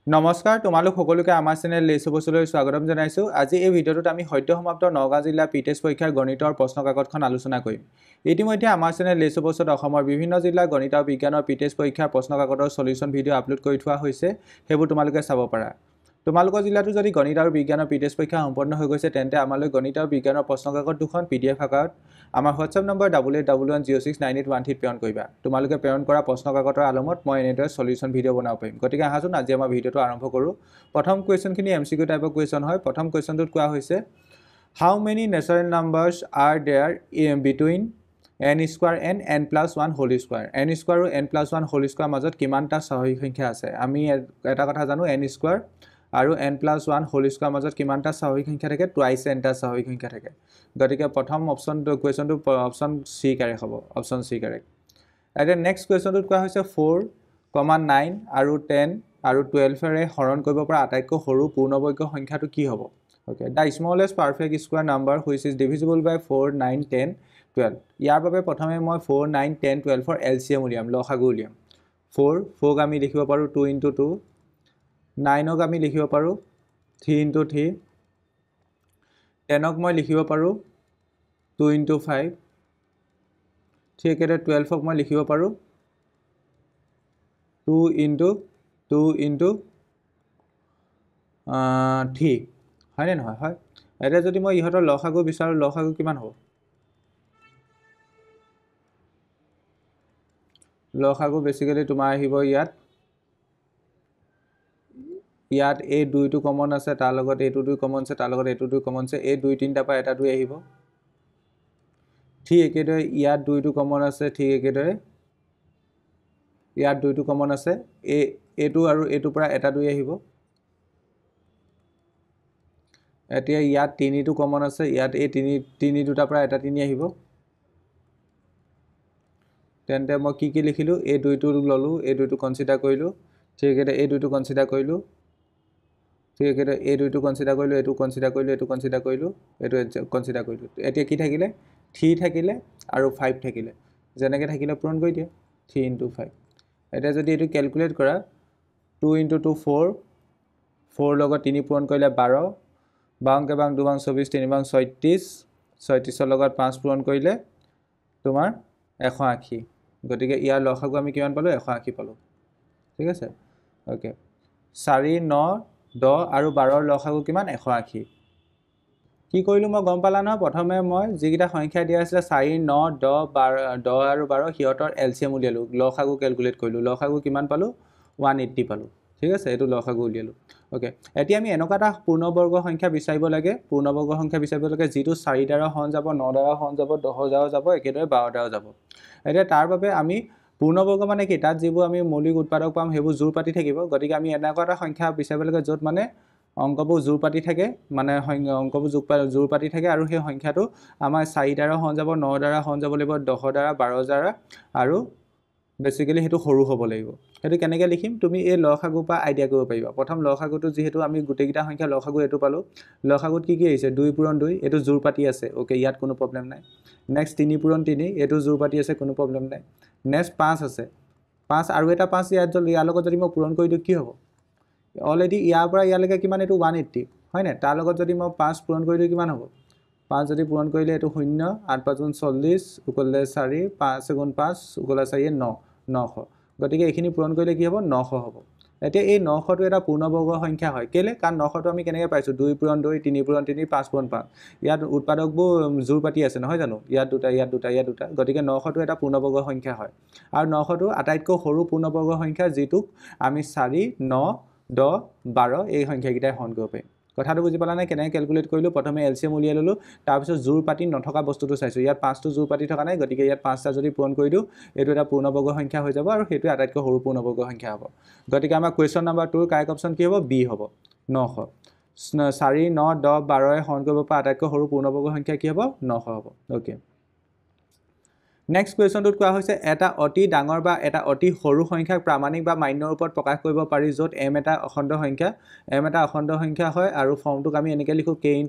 নমস্কাৰ তোমালোক সকলোকে আমাৰ চেনেল লেছো বছলৈ স্বাগতম জনাইছো। আজি এই ভিডিঅ'টোত আমি সদ্য সমাপ্ত নগাঁও জিলা পিটেষ্ট পৰীক্ষাৰ গণিতৰ প্ৰশ্ন কাকতখন আলোচনা কৰিম। ইতিমধ্যে আমাৰ চেনেল লেছো বছৰত অসমৰ বিভিন্ন জিলা গণিত আৰু বিজ্ঞানৰ পিটেষ্ট পৰীক্ষাৰ প্ৰশ্ন কাকতৰ সলিউশন ভিডিঅ' আপলোড কৰি থোৱা হৈছে, সেইবোৰ তোমালোকে চাব পাৰা। তোমালোকৰ জিলাটো যদি গণিত আৰু বিজ্ঞানৰ পিটেষ্ট পৰীক্ষা সম্পন্ন হৈ গৈছে তেন্তে আমালৈ গণিত আৰু বিজ্ঞানৰ প্ৰশ্ন কাকত দুখন PDF আকাৰত আমাৰ হোৱাটছআপ নম্বৰ 8811069813 প্ৰেৰণ কৰিবা। তোমালোকে প্ৰেৰণ কৰা প্ৰশ্ন কাকতৰ আলমত মই এনেদৰে সলিউশন ভিডিঅ' বনাব পাৰিম। গতিকে আহাচোন আজি আমাৰ ভিডিঅ'টো আৰম্ভ কৰোঁ। প্ৰথম কুৱেশ্যনখিনি MCQ টাইপৰ কুৱেশ্যন হয়। প্ৰথম কুৱেশ্যনটোত কোৱা হৈছে how many natural numbers are there between n square and n+1 whole square. n square আৰু n+1 হোল স্কোৱাৰ মাজত কিমানটা স্বাভাৱিক সংখ্যা আছে? আমি এটা কথা জানো n স্কোৱাৰ আৰু n+1 হোল স্কোৱাৰ মাজত কিমানটা স্বাভাৱিক সংখ্যা থাকে? টুৱাইচ nটা স্বাভাৱিক সংখ্যা থাকে। গতিকে প্ৰথম অপশ্যনটো কুৱেশ্যনটো অপশ্যন চি কাৰেক্ট হ'ব, অপশ্যন চি কাৰেক্ট। এতিয়া নেক্সট কুৱেশ্যনটোত কোৱা হৈছে 4, 9 আৰু 10 আৰু 12ৰে হৰণ কৰিব পৰা আটাইতকৈ সৰু পূৰ্ণবৰ্গ সংখ্যাটো কি হ'ব? Okay, the smallest perfect square number which is divisible by 4, 9, 10, 12। ইয়াৰ বাবে প্ৰথমে মই 4, 9, 10, 12ৰ LCM উলিয়াম, লসাগু উলিয়াম। 4ক আমি লিখিব পাৰোঁ 2 × 2, 9ক আমি লিখিব পাৰোঁ 3 × 3, 10ক মই লিখিব পাৰোঁ 2 × 5, ঠিক একেদৰে 12ক মই লিখিব পাৰোঁ 2 × 3, হয়নে নহয়? হয়। এতিয়া যদি মই ইহঁতৰ লসাগু বিচাৰোঁ, লসাগু কিমান হ'ব? লসাগু বেছিকেলি তোমাৰ আহিব ইয়াত এই 2টো কমন আছে, তাৰ লগত এইটো 2 কমন আছে, তাৰ লগত এইটো 2 কমন আছে, এই 2, 3টাৰ পৰা এটা 2 আহিব। ঠিক একেদৰে ইয়াত 2টো কমন আছে, ঠিক একেদৰে ইয়াত 2টো কমন আছে, এইটো আৰু এইটোৰ পৰা এটা 2 আহিব। এতিয়া ইয়াত 3টো কমন আছে, ইয়াত এই 3 দুটাৰ পৰা এটা 3 আহিব। তেন্তে মই কি লিখিলোঁ? এই 2টো ল'লোঁ, এই 2টো কনচিডাৰ কৰিলোঁ, ঠিক একেদৰে এই 2টো কনচিডাৰ কৰিলোঁ, ঠিক একেদৰে এই 2টো কনচিডাৰ কৰিলোঁ, এইটো কনচিডাৰ কৰিলোঁ, এইটো কনচিডাৰ কৰিলোঁ, এইটো কনচিডাৰ কৰিলোঁ। এতিয়া কি থাকিলে? 3 থাকিলে আৰু 5 থাকিলে। যেনেকৈ থাকিলে পূৰণ কৰি দিয়া 3 × 5। এতিয়া যদি এইটো কেলকুলেট কৰা 2 × 2 4, 4 লগত 3 পূৰণ কৰিলে 12, 12 × 2 = 24, 3 × 36, 36ৰ লগত 5 পূৰণ কৰিলে তোমাৰ 180। গতিকে ইয়াৰ লসাগু আমি কিমান পালোঁ? 180 পালোঁ। ঠিক আছে, অ'কে। 4, 9, 10 আৰু 12ৰ লসাগু কিমান? 180। কি কৰিলোঁ মই গম পালা নহয়? প্ৰথমে মই যিকেইটা সংখ্যা দিয়া আছিলে 4, 9, 10 আৰু 12 সিহঁতৰ LCM উলিয়ালোঁ, লসাগু কেলকুলেট কৰিলোঁ। লসাগু কিমান পালোঁ? 180 পালোঁ। ঠিক আছে, এইটো লসাগু উলিয়ালোঁ। ওকে, এতিয়া আমি এনেকুৱা এটা পূৰ্ণবৰ্গ সংখ্যা বিচাৰিব লাগে, পূৰ্ণবৰ্গ সংখ্যা বিচাৰিব লাগে যিটো 4 দ্বাৰা হৰণ যাব, 9 দ্বাৰা হৰণ যাব, 10 দ্বাৰা যাব, একেদৰে 12 দ্বাৰা যাব। এতিয়া তাৰ বাবে আমি পূৰ্ণবৰ্গ মানে কি? তাত যিবোৰ আমি মৌলিক উৎপাদক পাম সেইবোৰ জোৰ পাতি থাকিব। গতিকে আমি এনেকুৱা এটা সংখ্যা বিচাৰিব লাগে য'ত মানে অংকবোৰ জোৰ পাতি থাকে, মানে অংকবোৰ জোৰ পাতি থাকে আৰু সেই সংখ্যাটো আমাৰ 4 দ্বাৰা হৰণ যাব, 9 দ্বাৰা হৰণ যাব লাগিব, 10 দ্বাৰা, 12 দ্বাৰা আৰু বেছিকেলি সেইটো সৰু হ'ব লাগিব। সেইটো কেনেকৈ লিখিম? তুমি এই লসাগুৰ পৰা আইডিয়া কৰিব পাৰিবা। প্ৰথম লসাগুটো যিহেতু আমি গোটেইকেইটা সংখ্যা লসাগু এইটো পালোঁ, লসাগুত কি আহিছে? 2 × 2, এইটো জোৰ পাতি আছে। অ'কে, ইয়াত কোনো প্ৰব্লেম নাই। নেক্সট 3 × 3, এইটো জোৰ পাতি আছে, কোনো প্ৰব্লেম নাই। নেক্সট 5 আছে, 5 আৰু এটা 5 ইয়াৰ লগত যদি মই পূৰণ কৰি দিওঁ কি হ'ব? অলৰেডি ইয়াৰ পৰা ইয়ালৈকে কিমান? এইটো 180, হয়নে? তাৰ লগত যদি মই 5 পূৰণ কৰি দিওঁ কিমান হ'ব? 5 যদি পূৰণ কৰিলে এইটো 0, 8 × 5 = 40, = 4, 5 × 5 = 4, 900। গতিকে এইখিনি পূৰণ কৰিলে কি হ'ব? 900 হ'ব। এতিয়া এই 900টো এটা পূৰ্ণবৰ্গ সংখ্যা হয়। কেলৈ? কাৰণ 900টো আমি কেনেকৈ পাইছোঁ? 2 × 2, 3 × 3, 5 × 5। ইয়াত উৎপাদকবোৰ জোৰ পাতি আছে, নহয় জানো? ইয়াত 2টা, ইয়াত 2টা, ইয়াত 2টা। গতিকে 900টো এটা পূৰ্ণবৰ্গ সংখ্যা হয়। আৰু 900টো আটাইতকৈ সৰু পূৰ্ণবৰ্গ সংখ্যা যিটোক আমি 4, 9, 10, 12 এই সংখ্যাকেইটাই হৰণ কৰিব পাৰিম। কথাটো বুজি পালা নে? কেনেকৈ কেলকুলেট কৰিলোঁ? প্ৰথমে LCM উলিয়াই ল'লোঁ, তাৰপিছত জোৰ পাতি নথকা বস্তুটো চাইছোঁ। ইয়াত 5টো জোৰ পাতি থকা নাই, গতিকে ইয়াত 5টা যদি পূৰণ কৰি দিওঁ এইটো এটা পূৰ্ণবৰ্গ সংখ্যা হৈ যাব আৰু সেইটোৱে আটাইতকৈ সৰু পূৰ্ণবৰ্গ সংখ্যা হ'ব। গতিকে আমাৰ কুৱেশ্যন নম্বৰ 2ৰ কাৰেক্ট অপশ্যন কি হ'ব? বি হ'ব, 900। 4, 9, 10, 12ৰে হৰণ কৰিব পৰা আটাইতকৈ সৰু পূৰ্ণবৰ্গ সংখ্যা কি হ'ব? 900 হ'ব। অ'কে, নেক্সট কুৱেশ্যনটোত কোৱা হৈছে এটা অতি ডাঙৰ বা এটা অতি সৰু সংখ্যাক প্ৰামাণিক বা মান্য ৰূপত প্ৰকাশ কৰিব পাৰি য'ত m এটা অখণ্ড সংখ্যা, হয় আৰু ফৰ্মটোক আমি এনেকৈ লিখোঁ k ×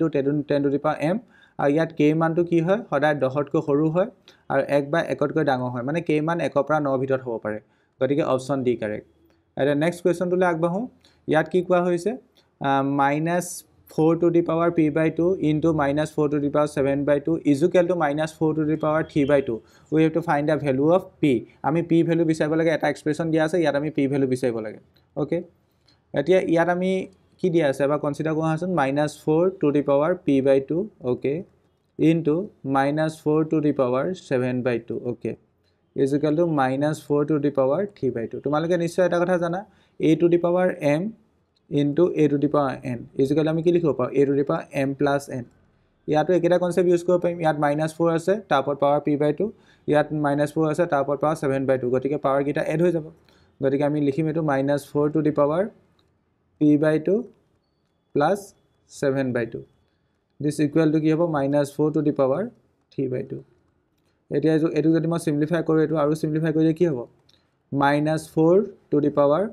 10⁻m, আৰু ইয়াত k মানটো কি হয়? সদায় 10তকৈ সৰু হয় আৰু 1 বা 1তকৈ ডাঙৰ হয়, মানে k মান 1 পৰা 9 ভিতৰত হ'ব পাৰে। গতিকে অপশ্যন ডি কাৰেক্ট। এতিয়া নেক্সট কুৱেশ্যনটোলৈ আগবাঢ়োঁ। ইয়াত কি কোৱা হৈছে -4 to the power p/2 into -4 to the power 7/2 is equal to -4 to the power 3/2 we have to find the value of p আমি p value বিচাৰিব লাগে এটা এক্সপ্ৰেছন দিয়া আছে ইয়াত আমি p value বিচাৰিব লাগে ওকে এতিয়া ইয়াত আমি কি দিয়া আছে বা কনসিডাৰ কৰা আছে -4 to the power p/2 okay into -4 to the power 7/2 okay is equal to -4 to the power 3/2 তোমালোকে নিশ্চয় এটা কথা জানা a to the power m into a to the power n is equal to আমি কি লিখিব পাৰো a to the power m plus n ইয়াতো একেটা কনসেপ্ট ইউজ কৰিব পাৰিম ইয়াত -4 আছে তাৰ ওপৰত পাৱাৰ p/2 ইয়াত -4 আছে তাৰ ওপৰত পাৱাৰ 7/2 গতিকে পাৱাৰ গিটা এড হৈ যাব গতিকে আমি লিখিম এটো -4 to the power p/2 plus 7/2 this equal to কি হ'ব -4 to the power 3/2 এতিয়া এটো যদি মই সিম্পলিফাই কৰো এটো আৰু সিম্পলিফাই কৰিলে কি হ'ব -4 to the power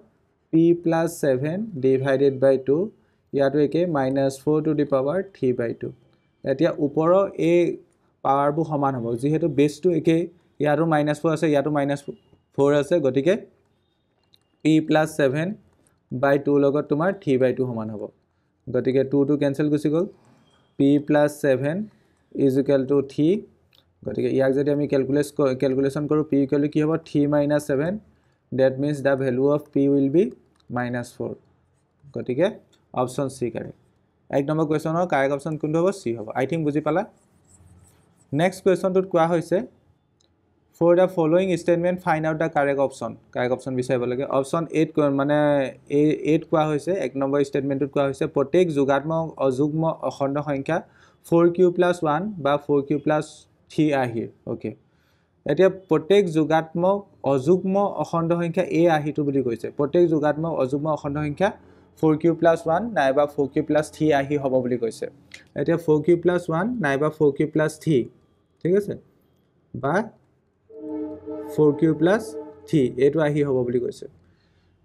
p plus 7 divided by 2 ইয়াতো একে -4 to the power 3/2 এতিয়া ওপৰৰ এই পাৱাৰবোৰ সমান হ'ব যেহেতু বেসটো একে ইয়াৰো -4 আছে ইয়াতো -4 আছে গতিকে p plus 7 by 2 লগত তোমাৰ 3/2 সমান হ'ব গতিকে 2 to cancel গুছি গল p plus 7 is equal to 3 গতিকে ইয়াক যদি আমি ক্যালকুলেশন কৰো p equal to কি হ'ব 3 minus 7 that means the value of p will be -4 গতিকে অপশন সি কারেক্ট এক নম্বৰ কোৱেশ্চনৰ কারেক্ট অপশন কোনটো হ'ব সি হ'ব আই থিংক বুজি পালা নেক্সট কোৱেশ্চনটোত কোৱা হৈছে for the following statement find out the correct option বিচাৰিব লাগে অপশন 8 মানে 8 কোৱা হৈছে এক নম্বৰ স্টেটমেন্টত কোৱা হৈছে প্ৰত্যেক যোগাত্মক অযুগ্ম অখণ্ড সংখ্যা 4q + 1 বা 4q + 3 আহিৰ ওকে এতিয়া প্ৰত্যেক যোগাত্মক অযুগ্ম অখণ্ড সংখ্যা a আহিটো বুলি কৈছে প্ৰত্যেক যোগাত্মক অযুগ্ম অখণ্ড সংখ্যা 4q + 1 নাইবা 4q + 3 আহি হ'ব বুলি কৈছে এতিয়া 4q + 1 নাইবা 4q + 3 ঠিক আছে বা 4q + 3 এটো আহি হ'ব বুলি কৈছে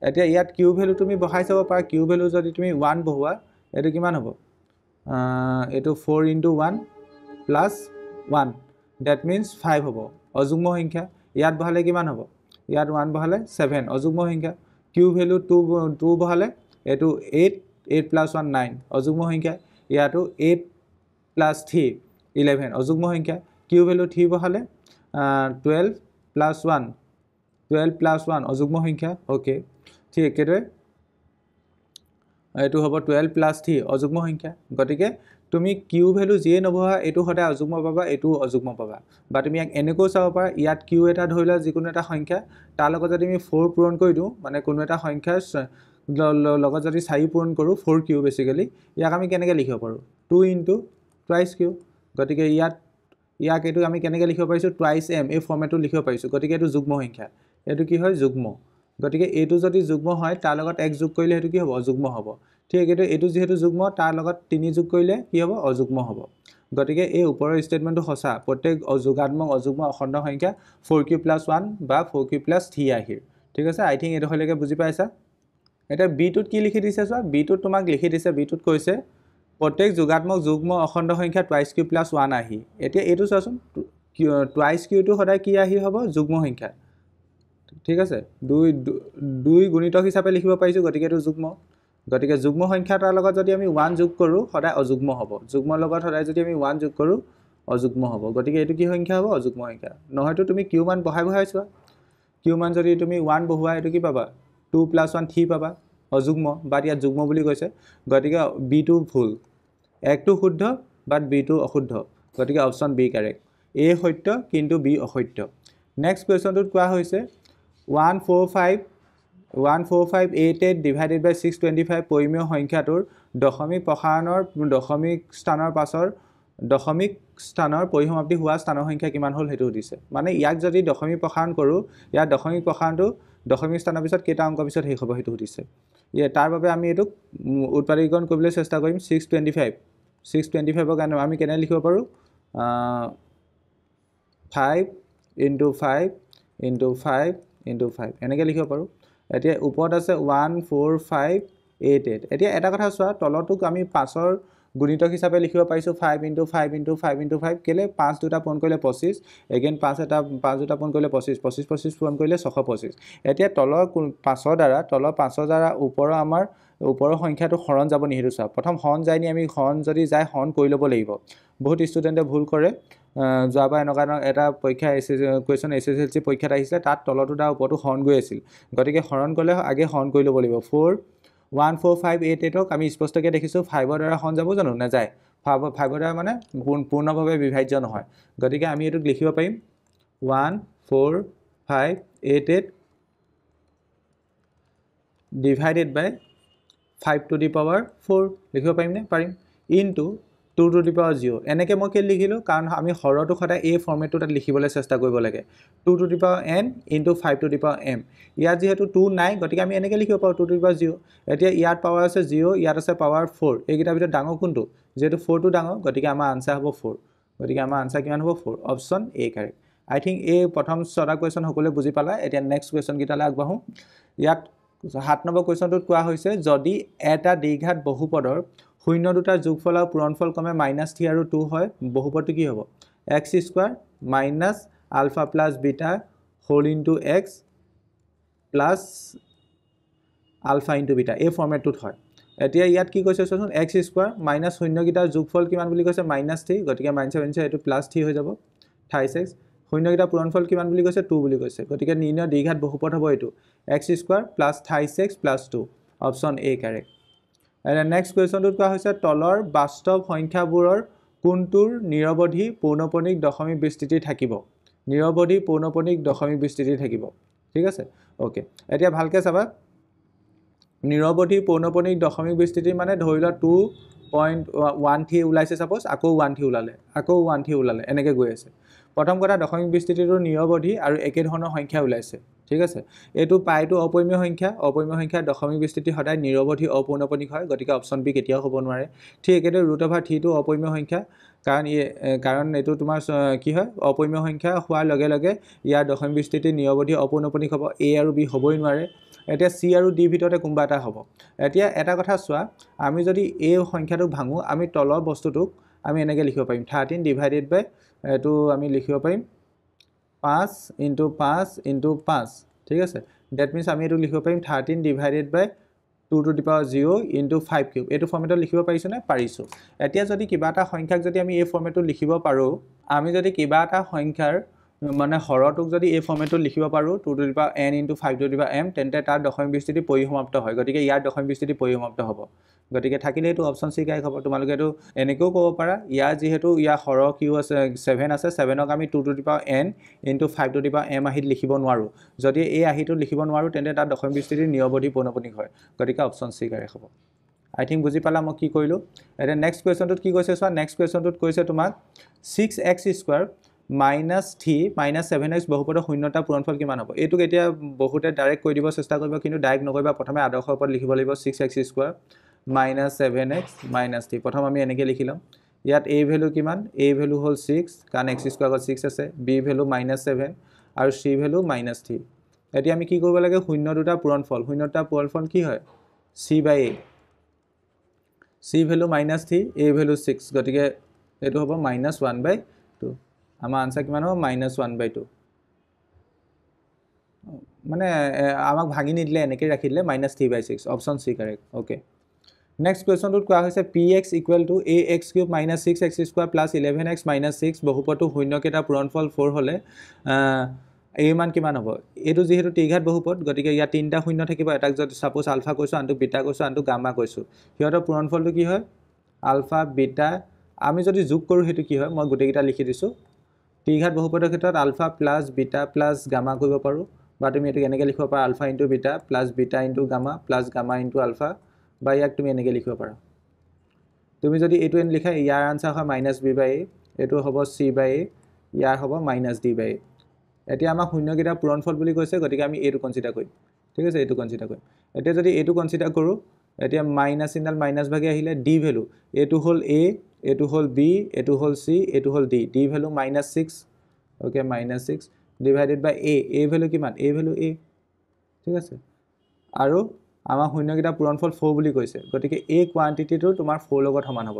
এতিয়া ইয়াত q ভ্যালু তুমি বহাই চাব পাৰা q ভ্যালু যদি তুমি 1 বহোৱা এটো কিমান হ'ব এটো 4 * 1 + 1 that means 5 হ'ব অযুগ্ম সংখ্যা ইয়াত বহালে কিমান হ'ব ইয়াত 1 বহালে 7 অযুগ্ম সংখ্যা q ভ্যালু 2 বহালে এটো 8 + 1 9 অযুগ্ম সংখ্যা ইয়াতো 8 + 3 11 অযুগ্ম সংখ্যা q ভ্যালু 3 বহালে 12 + 1 অযুগ্ম সংখ্যা ওকে ঠিক একেদৰে এটো হ'ব 12 + 3 অযুগ্ম সংখ্যা গতিকে তুমি q ভ্যালু যিয়ে নবহা এটো হতে অযুগ্ম পাবা এটো অযুগ্ম পাবা বা তুমি এক এনেকৈ চাব পাৰা ইয়াত q এটা ধৰিলা যিকোনো এটা সংখ্যা তাৰ লগত যদি আমি 4 পূৰণ কৰি দিও মানে কোনো এটা সংখ্যা লগত যদি 4 পূৰণ কৰো 4q বেসিক্যালি ইয়াক আমি কেনেকৈ লিখিব পাৰো 2 * twice q গতিকে ইয়াক এটো আমি কেনেকৈ লিখিব পাৰিছো twice m এই ফৰ্মেটটো লিখিব পাৰিছো গতিকে এটো যুগ্ম সংখ্যা এটো কি হয় যুগ্ম গতিকে এটো যদি যুগ্ম হয় তাৰ লগত 1 যোগ কৰিলে এটো কি হ'ব অযুগ্ম হ'ব ঠিক এটো যেহেতু যুগ্ম তাৰ লগত 3 যোগ কৰিলে কি হ'ব অযুগ্ম হ'ব গতিকে এই ওপৰৰ স্টেটমেন্টটো সঁচা প্ৰত্যেক যোগাত্মক অযুগ্ম অখণ্ড সংখ্যা 4q + 1 বা 4q + 3 আহিৰ ঠিক আছে আই থিংক এটো হলেকে বুজি পাইছা এটা b2ত কি লিখি দিছে চোৱা b2ত তোমাক লিখি দিছে b2ত কৈছে প্ৰত্যেক যোগাত্মক যুগ্ম অখণ্ড সংখ্যা twice q + 1 আহি এতিয়া এটো চাচোন twice q টো সদায় কি আহি হ'ব যুগ্ম সংখ্যা ঠিক আছে 2 গুণিতক হিচাপে লিখিব পাইছো গতিকে এটো যুগ্ম গতিকে যুগ্ম সংখ্যাটাৰ লগত যদি আমি 1 যোগ কৰো সদায় অযুগ্ম হ'ব যুগ্মৰ লগত সদায় যদি আমি 1 যোগ কৰো অযুগ্ম হ'ব গতিকে এটো কি সংখ্যা হ'ব অযুগ্ম সংখ্যা নহয়তো তুমি q মান বহাই চোৱা q মান যদি তুমি 1 বহোৱা এটো কি পাবা 2 + 1 3 পাবা অযুগ্ম বাট ইয়াত যুগ্ম বুলি কৈছে গতিকে b2 ভুল একটো শুদ্ধ বাট b2 অশুদ্ধ গতিকে অপশন বি কারেক্ট a সত্য কিন্তু b অসত্য নেক্সট কোৱেশ্চনটোত কোৱা হৈছে 14588 divided by 625 পৰিমেয় সংখ্যাটোৰ দশমিক প্ৰসাৰণৰ দশমিক স্থানৰ পাছৰ দশমিক স্থানৰ পৰিসমাপ্তি হোৱা স্থানৰ সংখ্যা কিমান হ'ল হেতু দিছে মানে ইয়াক যদি দশমিক প্ৰসাৰণ কৰো ইয়াৰ দশমিক প্ৰসাৰণটো দশমিক স্থানৰ পিছত কেটা অংক পিছত শেষ হ'ব হেতু দিছে তাৰ বাবে আমি এটো উৎপাদকৰণ কৰিবলৈ চেষ্টা কৰিম 625 কাৰণে আমি কেনে লিখিব পাৰো 5 * 5 * 5 * 5 এনেকৈ লিখিব পাৰো এতিয়া ওপৰত আছে 14588 এতিয়া এটা কথা চোৱা তলটোক আমি 5ৰ গুণিতক হিচাপে লিখিব পাৰিছো 5 * 5 * 5 * 5 কেলে 5 দুটা পূৰণ কৰিলে 25 এগেইন 5 দুটা পূৰণ কৰিলে 25 পূৰণ কৰিলে 625 এতিয়া তলৰ 5ৰ দ্বাৰা ওপৰৰ আমাৰ ওপৰৰ সংখ্যাটো হৰণ যাব নি সেইটো চোৱা প্ৰথম হৰণ যায় নি আমি হৰণ যদি যায় হৰণ কৰি ল'ব লাগিব বহুত ষ্টুডেণ্টে ভুল কৰে যোৱাবাৰ এনেকুৱা এটা পৰীক্ষা কুৱেশ্যন SSLC পৰীক্ষাত আহিছিলে তাত তলতো তাৰ ওপৰতো হৰণ গৈ আছিল গতিকে হৰণ গ'লে আগে হৰণ কৰি ল'ব লাগিব 4 1 4 5 8 8ক আমি স্পষ্টকৈ দেখিছোঁ 5ৰ দ্বাৰা হৰণ যাব জানো নাযায় 5ৰ দ্বাৰা মানে পূৰ্ণভাৱে বিভাজ্য নহয় গতিকে আমি এইটোক লিখিব পাৰিম 1 4 5 8 8 divided by 5 to the power 4 লিখিব পাৰিম নে পাৰিম into 2 to the power 0 এনেকৈ মই কি লিখিলোঁ কাৰণ আমি হৰটো সদায় এই ফৰ্মেটটো তাত লিখিবলৈ চেষ্টা কৰিব লাগে 2 to the power n into 5 to the power m ইয়াত যেহেতু 2 নাই গতিকে আমি এনেকৈ লিখিব পাৰোঁ 2 to the power 0 এতিয়া ইয়াত পাৱাৰ আছে 0 ইয়াত আছে পাৱাৰ 4 এইকেইটাৰ ভিতৰত ডাঙৰ কোনটো যেহেতু 4টো ডাঙৰ গতিকে আমাৰ আনসাৰ হ'ব 4 গতিকে আমাৰ আনসাৰ কিমান হ'ব 4 option A correct I think এই প্ৰথম 6টা কুৱেশ্যন সকলোৱে বুজি পালা এতিয়া নেক্সট কুৱেশ্যন কেইটালৈ আগবাঢ়ো ইয়াত 7 নম্বৰ কুৱেশ্যনটোত কোৱা হৈছে যদি এটা দ্বিঘাত বহুপদৰ শূন্য দুটাৰ যোগফল আৰু পূৰণফল ক্ৰমে -3 আৰু 2 হয় বহুপদটো কি হ'ব x² minus alpha plus beta whole into x plus alpha into beta এই ফৰ্মেটটোত হয় এতিয়া ইয়াত কি কৈছে চোৱাচোন x² minus শূন্য গিটাৰ যোগফল কিমান বুলি কৈছে -3 গতিকে -7 এইটো +3 হৈ যাব 28x শূন্য গিটাৰ পূৰণফল কিমান বুলি কৈছে 2 বুলি কৈছে গতিকে নিৰ্ণয় দ্বিঘাত বহুপদ হ'ব এইটো x² plus 28x plus 2 option A correct আৰু নেক্সট কুৱেশ্যনটোত কোৱা হৈছে তলৰ বাস্তৱ সংখ্যাবোৰৰ কোনটোৰ নিৰৱধি পৌনঃপুনিক দশমিক বিস্তৃতি থাকিব নিৰৱধি পৌনঃপুনিক দশমিক বিস্তৃতি থাকিব ঠিক আছে ওকে এতিয়া ভালকৈ চাবা নিৰৱধি পৌনঃপুনিক দশমিক বিস্তৃতি মানে ধৰি লোৱা 2.13 ওলাইছে সাপোজ আকৌ 13 ওলালে আকৌ 13 ওলালে এনেকৈ গৈ আছে প্ৰথম কথা দশমিক বিস্তৃতিটো নিৰৱধি আৰু একে ধৰণৰ সংখ্যা ওলাইছে ঠিক আছে এইটো পাইটো অপৰিমেয় সংখ্যা দশমিক বিস্তৃতি সদায় নিৰৱধি অপৌনঃপুনিক হয় গতিকে অপশ্যন বি কেতিয়াও হ'ব নোৱাৰে ঠিক একেদৰে √3 টো অপৰিমেয় সংখ্যা কাৰণ এইটো তোমাৰ কি হয় অপৰিমেয় সংখ্যা হোৱাৰ লগে লগে ইয়াৰ দশমিক বিস্তৃতি নিৰৱধি অপৌনঃপুনিক হ'ব এ আৰু বি হ'বই নোৱাৰে এতিয়া চি আৰু ডি ভিতৰতে কোনবা এটা হ'ব এতিয়া এটা কথা চোৱা আমি যদি এই সংখ্যাটোক ভাঙো আমি তলৰ বস্তুটোক আমি এনেকৈ লিখিব পাৰিম 13 ডিভাইডেড বাই এটো আমি লিখিব পাৰিম 5 into 5 into 5 ঠিক আছে দ্যাট মিন্স আমি এটো লিখিব পাৰিম 13 divided by 2 to the power 0 into 5 cube এটো ফৰ্মেটত লিখিব পাৰিছো নে পাৰিছো এতিয়া যদি কিবা এটা সংখ্যাক যদি আমি এই ফৰ্মেটত লিখিব পাৰো আমি যদি কিবা এটা সংখ্যাৰ মানে হৰটোক যদি এই ফৰ্মেটত লিখিব পাৰো 2 to the power n into 5 to the power m তেন্তে তাৰ দশমিক বিস্তৃতি পৰিসমাপ্ত হয় গতিকে ইয়াৰ দশমিক বিস্তৃতি পৰিসমাপ্ত হ'ব গতিকে থাকিলে এটো অপশ্যন সি কাই হ'ব তোমালোকে এটো এনেকেও ক'ব পাৰা ইয়াৰ যেহেতু ইয়াৰ হৰ কিউ আছে 7 আছে 7ক আমি 2 to the power n into 5 to the power m আহিত লিখিব নোৱাৰো যদি এই আহিটো লিখিব নোৱাৰো তেন্তে তাৰ দশমিক বিস্তৃতি নিৰৱধি পৌনঃপুনিক হয় গতিকে অপশ্যন সি কাই হ'ব আই থিংক বুজি পালা মই কি কৰিলো এটা নেক্সট কুৱেশ্যনটোত কি কৈছে চোৱা নেক্সট কুৱেশ্যনটোত কৈছে তোমাক 6x² minus 3 minus 7x বহুপদৰ শূন্যতা পূৰণফল কিমান হ'ব এইটোক এতিয়া বহুতে ডাইৰেক্ট কৈ দিব চেষ্টা কৰিব কিন্তু ডাইৰেক্ট নকৰিবা প্ৰথমে আদৰ্শ ওপৰত লিখিব লাগিব 6x² minus 7x minus 3 প্ৰথম আমি এনেকৈ লিখিলাম ইয়াত a ভ্যালু কিমান a ভ্যালু হ'ল 6 কাৰণ x² আগত 6 আছে b ভ্যালু -7 আৰু c ভ্যালু -3 এতিয়া আমি কি কৰিব লাগে শূন্য দুটা পূৰণফল কি হয় c by a c value -3 a value 6 গতিকে এটো হ'ব -1/2 আমাৰ আনসাৰ কিমান হ'ব -1/2 মানে আমাক ভাঙি নিদিলে এনেকৈ ৰাখিলে -3/6 অপশ্যন সি কাৰেক্ট ওকে নেক্সট কুৱেশ্যনটোত কোৱা হৈছে px = ax³ - 6x² + 11x - 6 বহুপদটো শূন্য কেইটা পূৰণফল 4 হ'লে a মান কিমান হ'ব এটো যেহেতু ত্ৰিঘাত বহুপদ গতিকে ইয়াত তিনটা শূন্য থাকিব এটাক যদি সাপোজ আলফা কৈছো আনটো বিটা কৈছো আনটো গামা কৈছো হিয়তৰ পূৰণফলটো কি হয় আলফা বিটা আমি যদি যোগ কৰো হেতু কি হয় মই গোটেইটা লিখি দিছো ত্ৰিঘাত বহুপদৰ ক্ষেত্ৰত alpha plus beta plus gamma কৰিব পাৰো বা তুমি এটো এনেকৈ লিখিব পাৰা alpha * beta plus beta * gamma plus gamma * alpha বা ইয়াক তুমি এনেকৈ লিখিব পাৰা তুমি যদি এটো এন লিখা ইয়াৰ আনসাৰ হয় -b/a এটো হ'ব c/a ইয়াৰ হ'ব -d/a এতিয়া আমাৰ শূন্য কেইটা পূৰণফল বুলি কৈছে গতিকে আমি এটো কনসিডাৰ কৰিম ঠিক আছে এটো কনসিডাৰ কৰিম এতিয়া যদি এটো কনসিডাৰ কৰো এতিয়া মাইনাস ইনডাল মাইনাস ভাগে আহিলে d ভ্যালু এটো হল a এটো হল b এটো হল c এটো হল d d value -6 okay -6 divided by a value কিমান a ভ্যালু a ঠিক আছে আৰু আমাৰ শূন্য কেইটা পূৰণফল 4 বুলি কৈছে গতিকে a কোৱান্টিটিটো তোমাৰ 4 লগত সমান হ'ব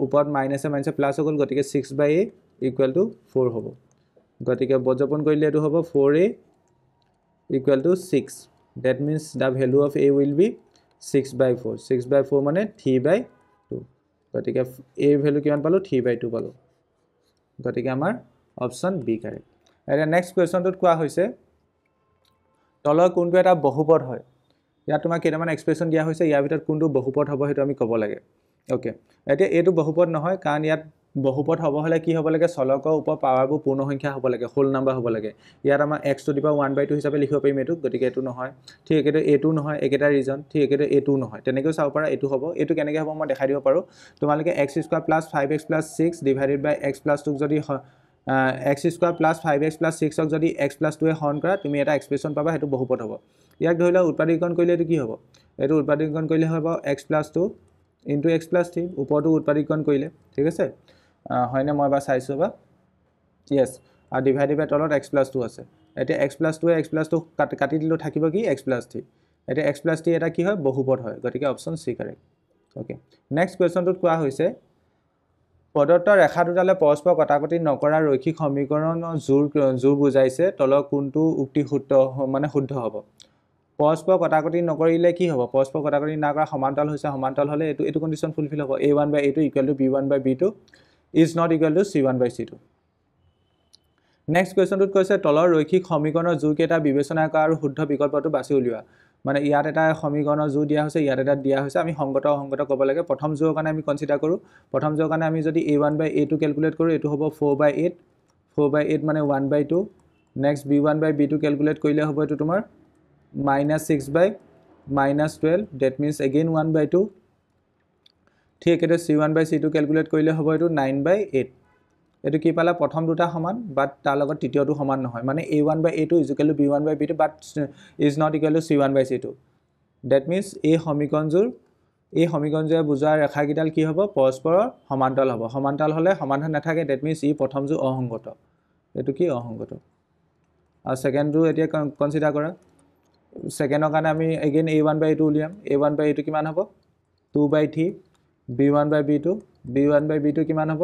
ওপৰত মাইনাসে মাইনাসে প্লাস হৈ গল গতিকে 6/a = 4 হ'ব গতিকে বজ্ৰপন কৰিলে এটো হ'ব 4a = 6 that means the value of a will be 6/4 6/4 মানে 3/2 গতিকে a ভ্যালু কিমান পালো 3/2 পালো গতিকে আমাৰ অপচন বি কাৰেক্ট এতিয়া নেক্সট কোৱেশ্চনটোত কোৱা হৈছে তলৰ কোনটো এটা বহুপদ হয় ইয়াত তোমাক কেইটামান এক্সপ্ৰেছন দিয়া হৈছে ইয়াৰ ভিতৰত কোনটো বহুপদ হ'ব সেইটো আমি ক'ব লাগে ওকে এতিয়া এইটো বহুপদ নহয় কাৰণ ইয়াত বহুপদ হ'ব হলে কি হ'ব লাগে চলকৰ ওপৰ পাৱাৰবোৰ পূৰ্ণ সংখ্যা হ'ব লাগে হোল নাম্বাৰ হ'ব লাগে ইয়াত আমাৰ x টু দি পাৱাৰ 1/2 হিচাপে লিখিব পাৰিম এইটো গতিকে এইটো নহয় ঠিক একেটো এটো নহয় একেটা ৰিজন ঠিক একেটো এটো নহয় তেনেকৈ চাব পাৰা এটো হ'ব এটো কেনেকৈ হ'ব মই দেখাই দিব পাৰো তোমালোকে x² + 5x + 6 ডিভাইডেড বাই x + 2 যদি x² + 5x + 6 ক যদি x + 2 এ হৰণ কৰা তুমি এটা এক্সপ্ৰেছন পাবা সেইটো বহুপদ হ'ব ইয়াক ধৰি লও উৎপাদকীকৰণ কৰিলে এটো কি হ'ব এটো উৎপাদকীকৰণ কৰিলে হ'ব x + 2 * x + 3 ওপৰটো উৎপাদকীকৰণ কৰিলে ঠিক আছে হয়নে মই বা চাইছো বা yes আৰু ডিভাইডেড বাই তলত x + 2 আছে এতিয়া x + 2 x + 2 কাটি দিলো থাকিব কি x + 3 এতিয়া x + 3 এটা কি হয় বহুপদ হয় গতিকে option C correct okay next কোৱেশ্চনটোত কোৱা হৈছে প্ৰদত্ত ৰেখা দুডালে পৰস্পৰ কটাকটি নকৰা ৰৈখিক সমীকৰণৰ জোৰ বুজাইছে তলৰ কোনটো উক্তি শুদ্ধ মানে শুদ্ধ হ'ব পৰস্পৰ কটাকটি নকৰিলে কি হ'ব পৰস্পৰ কটাকটি না কৰা সমান্তৰাল হৈছে সমান্তৰাল হলে এটো কন্ডিশন ফুলফিল হ'ব a1/a2 = b1/b2 is not equal to c1/c2 next কোৱেশ্চনটোত কৈছে তলৰ ৰৈখিক সমীকৰণৰ জোৰ কেইটা বিবেচনা কৰা আৰু শুদ্ধ বিকল্পটো বাছি উলিওৱা মানে ইয়াত এটা সমীকৰণৰ জোৰ দিয়া হৈছে ইয়াত এটা দিয়া হৈছে আমি সংগত অসংগত ক'ব লাগে প্ৰথম জোৰৰ কাৰণে আমি কনসিডাৰ কৰো প্ৰথম জোৰৰ কাৰণে আমি যদি a1/a2 ক্যালকুলেট কৰো এটো হ'ব 4/8 4/8 মানে 1/2 নেক্সট b1/b2 ক্যালকুলেট কৰিলে হ'ব এটো তোমাৰ -6/-12 that means again 1/2 ঠিক এটো c1/c2 ক্যালকুলেট কৰিলে হ'ব এটো 9/8 এটো কি পালা প্ৰথম দুটা সমান বাট তাৰ লগত তৃতীয়টো সমান নহয় মানে a1/a2 = b1/b2 but is not equal to c1/c2 that means এই সমীকৰণজোৰ বুজোৱা ৰেখাকিডাল কি হ'ব পৰস্পৰৰ সমান্তৰাল হ'ব সমান্তৰাল হলে সমাধান নাথাকে that means ই প্ৰথম জোৰ অসংগত এটো কি অসংগত আৰু সেকেন্ড জোৰ এতিয়া কনসিডাৰ কৰা সেকেন্ডৰ কাৰণে আমি again a1/a2 উলিয়াম a1/a2 কিমান হ'ব 2/3 b1/b2 কিমান হ'ব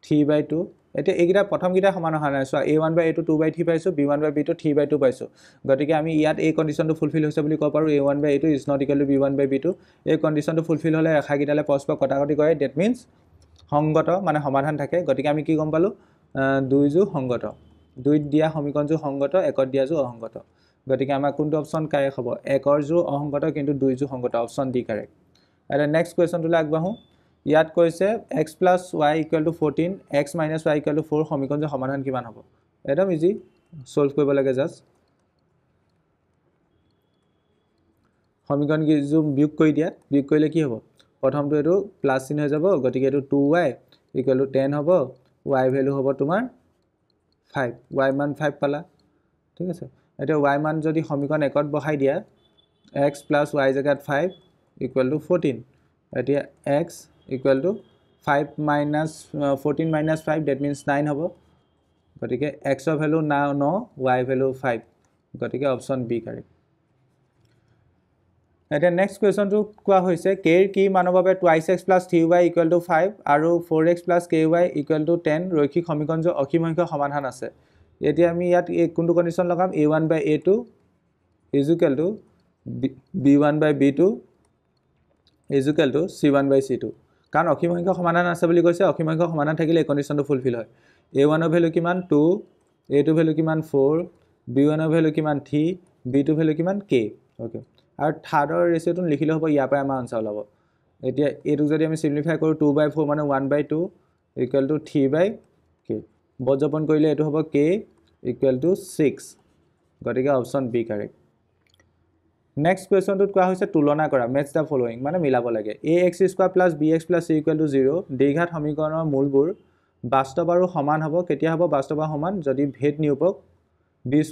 3/2 এতিয়া এইগিটা প্ৰথম গিটা সমান হয় নাই সো a1/a2 2/3 পাইছো b1/b2 3/2 পাইছো গতিকে আমি ইয়াত এই কন্ডিশনটো ফুলফিল হৈছে বুলি ক'ব পাৰো a1/a2 is not equal to b1/b2 এই কন্ডিশনটো ফুলফিল হলে ৰেখাকিডালে পৰস্পৰ কটাকটি কৰে that means সংগত মানে সমাধান থাকে গতিকে আমি কি গম পালো দুই জোৰ সংগত দুইত দিয়া সমীকৰণ জোৰ সংগত একত দিয়া জোৰ অসংগত গতিকে আমাৰ কোনটো অপচন কাৰেক্ট হ'ব একৰ জোৰ অসংগত কিন্তু দুই জোৰ সংগত অপচন ডি কাৰেক্ট আৰু নেক্সট কোৱেশ্চনটোলৈ আগবাঢ়ো ইয়াত কৈছে x + y = 14 x - y = 4 সমীকৰণৰ সমাধান কিমান হ'ব একদম ইজি সলভ কৰিব লাগে জাস্ট সমীকৰণ কি বিয়োগ কৰি দিয়া বিয়োগ কৰিলে কি হ'ব প্ৰথমটো এটো প্লাস চিহ্ন হৈ যাব গতিকে এটো 2y = 10 হ'ব y ভ্যালু হ'ব তোমাৰ 5 y মান 5 পালা ঠিক আছে এটা y মান যদি সমীকৰণ একত বহাই দিয়া x + y জাগাত 5 = 14 এতিয়া x = 5 - 14 - 5 that means 9 হ'ব গতিকে x ৰ ভ্যালু 9 y ভ্যালু 5 গতিকে অপচন বি কাৰেক্ট এতিয়া নেক্সট কোৱেশ্চনটো কোৱা হৈছে k ৰ কি মানৰ বাবে 2x + 3y = 5 আৰু 4x + ky = 10 ৰৈখিক সমীকৰণৰ অসীম সংখ্যক সমাধান আছে এতিয়া আমি ইয়াত কোনটো কন্ডিশন লগাম a1/a2 = b1/b2 = c1/c2 কাৰণ অসীম সংখ্যক সমাধান আছে বুলি কৈছে অসীম সংখ্যক সমাধান থাকিলে এই কন্ডিশনটো ফুলফিল হয় a1 ৰ ভ্যালু কিমান 2 a2 ভ্যালু কিমান 4 b1 ৰ ভ্যালু কিমান 3 b2 ভ্যালু কিমান k ওকে আৰু থাৰ্ডৰ ৰেশিওটো লিখিলে হ'ব ইয়াৰ পৰা আমাৰ আনসাৰ ওলাব এতিয়া এটো যদি আমি সিম্পলিফাই কৰো 2/4 মানে 1/2 = 3/k বজ্ৰপন কৰিলে এটো হ'ব k = 6 গতিকে অপচন বি কাৰেক্ট নেক্সট কোৱেশ্চনটোত কোৱা হৈছে তুলনা কৰা মেচ দা ফলোইং মানে মিলাব লাগে ax² + bx + c = 0 দ্বিঘাত সমীকৰণৰ মূলবোৰ বাস্তৱ আৰু সমান হ'ব কেতিয়া হ'ব বাস্তৱ আৰু সমান যদি ভেদ নিৰূপক b² -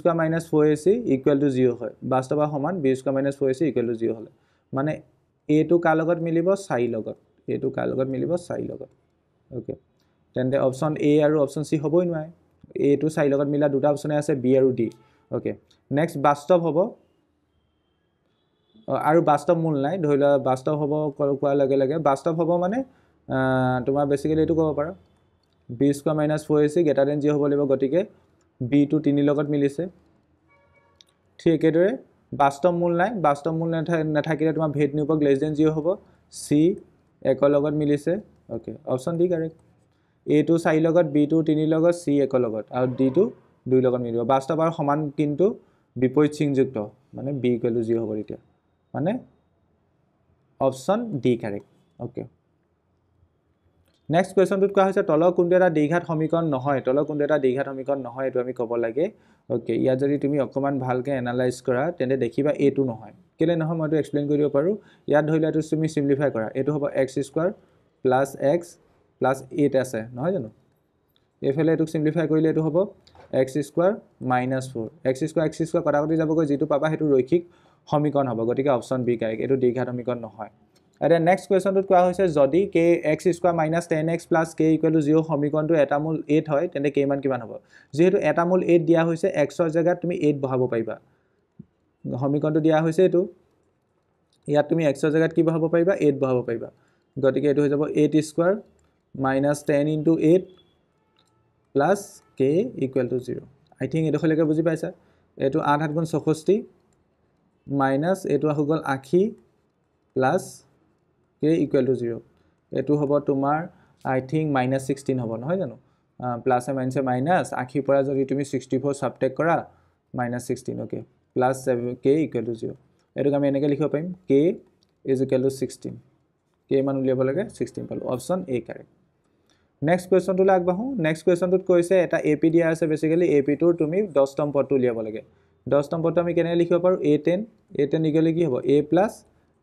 4ac = 0 হয় বাস্তৱ আৰু সমান b² - 4ac = 0 হলে মানে a টো কাৰ লগত মিলিব 4 লগত a টো কাৰ লগত মিলিব 4 লগত ওকে তেন্তে অপচন a আৰু অপচন c হ'বই নোৱাৰে a টো 4 লগত মিলা দুটা অপচনে আছে b আৰু d ওকে নেক্সট বাস্তৱ হ'ব আৰু বাস্তৱ মূল নাই ধৰিলা বাস্তৱ হ'ব কোৱাৰ লগে লগে বাস্তৱ হ'ব মানে তোমাৰ বেসিক্যালি এটো ক'ব পাৰা b² - 4ac > 0 হ'ব লাগিব গতিকে b টো 3 লগত মিলিছে ঠিক একেদৰে বাস্তৱ মূল নাই, বাস্তৱ মূল নাথাকিলে তোমাৰ ভেদ নিৰূপক লেছ দেন 0 হ'ব। চি 1 লগত মিলিছে, ওকে অপশ্যন ডি কাৰেক্ট। এ টো 4 লগত, বি টো 3 লগত, চি 1 লগত আৰু ডি টো 2 লগত মিলিব। বাস্তৱ আৰু সমান কিন্তু বিপৰীত চিহ্নযুক্ত, মানে বি ইকুৱেল টু 0 হ'ব তেতিয়া, মানে option D correct. Okay next কুৱেশ্যনটোত কোৱা হৈছে তলৰ কোনটো এটা দ্বিঘাত সমীকৰণ নহয়, তলৰ কোনটো এটা দ্বিঘাত সমীকৰণ নহয় এইটো আমি ক'ব লাগে। ওকে ইয়াত যদি তুমি অকণমান ভালকৈ এনালাইজ কৰা তেন্তে দেখিবা এইটো নহয়। কেলৈ নহয় মই এইটো এক্সপ্লেইন কৰি দিব পাৰোঁ। ইয়াত ধৰি লোৱা এইটো তুমি চিম্প্লিফাই কৰা, এইটো হ'ব x square plus x plus 8 আছে নহয় জানো। এইফালে এইটোক চিম্প্লিফাই কৰিলে এইটো হ'ব x square minus 4, x square কটাকটি যাবগৈ, যিটো পাবা সেইটো ৰৈখিক সমীকৰণ হ'ব। গতিকে অপশ্যন বি কাৰেক্ট, এইটো দ্বিঘাত সমীকৰণ নহয়। এতিয়া নেক্সট কুৱেশ্যনটোত কোৱা হৈছে যদি k x square minus 10x plus k equal to 0 সমীকৰণটো এটা মূল 8 হয় তেন্তে কে মান কিমান হ'ব। যিহেতু এটা মূল 8 দিয়া হৈছে, এক্সৰ জেগাত তুমি 8 বহাব পাৰিবা। সমীকৰণটো দিয়া হৈছে এইটো, ইয়াত তুমি এক্সৰ জেগাত কি বহাব পাৰিবা, 8 বহাব পাৰিবা। গতিকে এইটো হৈ যাব 8 square minus 10 into 8 plus k equal to 0। I think এইডোখৰলৈকে বুজি পাইছা। এইটো 8 7 গুণ 64 মাইনাছ এইটো হৈ গ'ল 80 প্লাছ কে ইকুৱেল টু 0। এইটো হ'ব তোমাৰ আই থিংক মাইনাছ 16 হ'ব নহয় জানো। প্লাছে মাইনাছে মাইনাছ 80 পৰা যদি তুমি 64 ছাবট্ৰেক্ট কৰা minus 16, okay plus k equal to 0। এইটোক আমি এনেকৈ লিখিব পাৰিম কে ইজ ইকুৱেল টু 16, কে মান উলিয়াব লাগে 16 পালোঁ। Option A correct. নেক্সট কুৱেশ্যনটোলৈ আগবাঢ়োঁ। নেক্সট কুৱেশ্যনটোত কৈছে এটা এ পি দিয়া আছে, বেচিকেলি এ পিটোৰ তুমি 10তম পদটো উলিয়াব লাগে। 10তম পদটো আমি কেনেকৈ লিখিব পাৰোঁ, A10 ইকুৱেল কি হ'ব a plus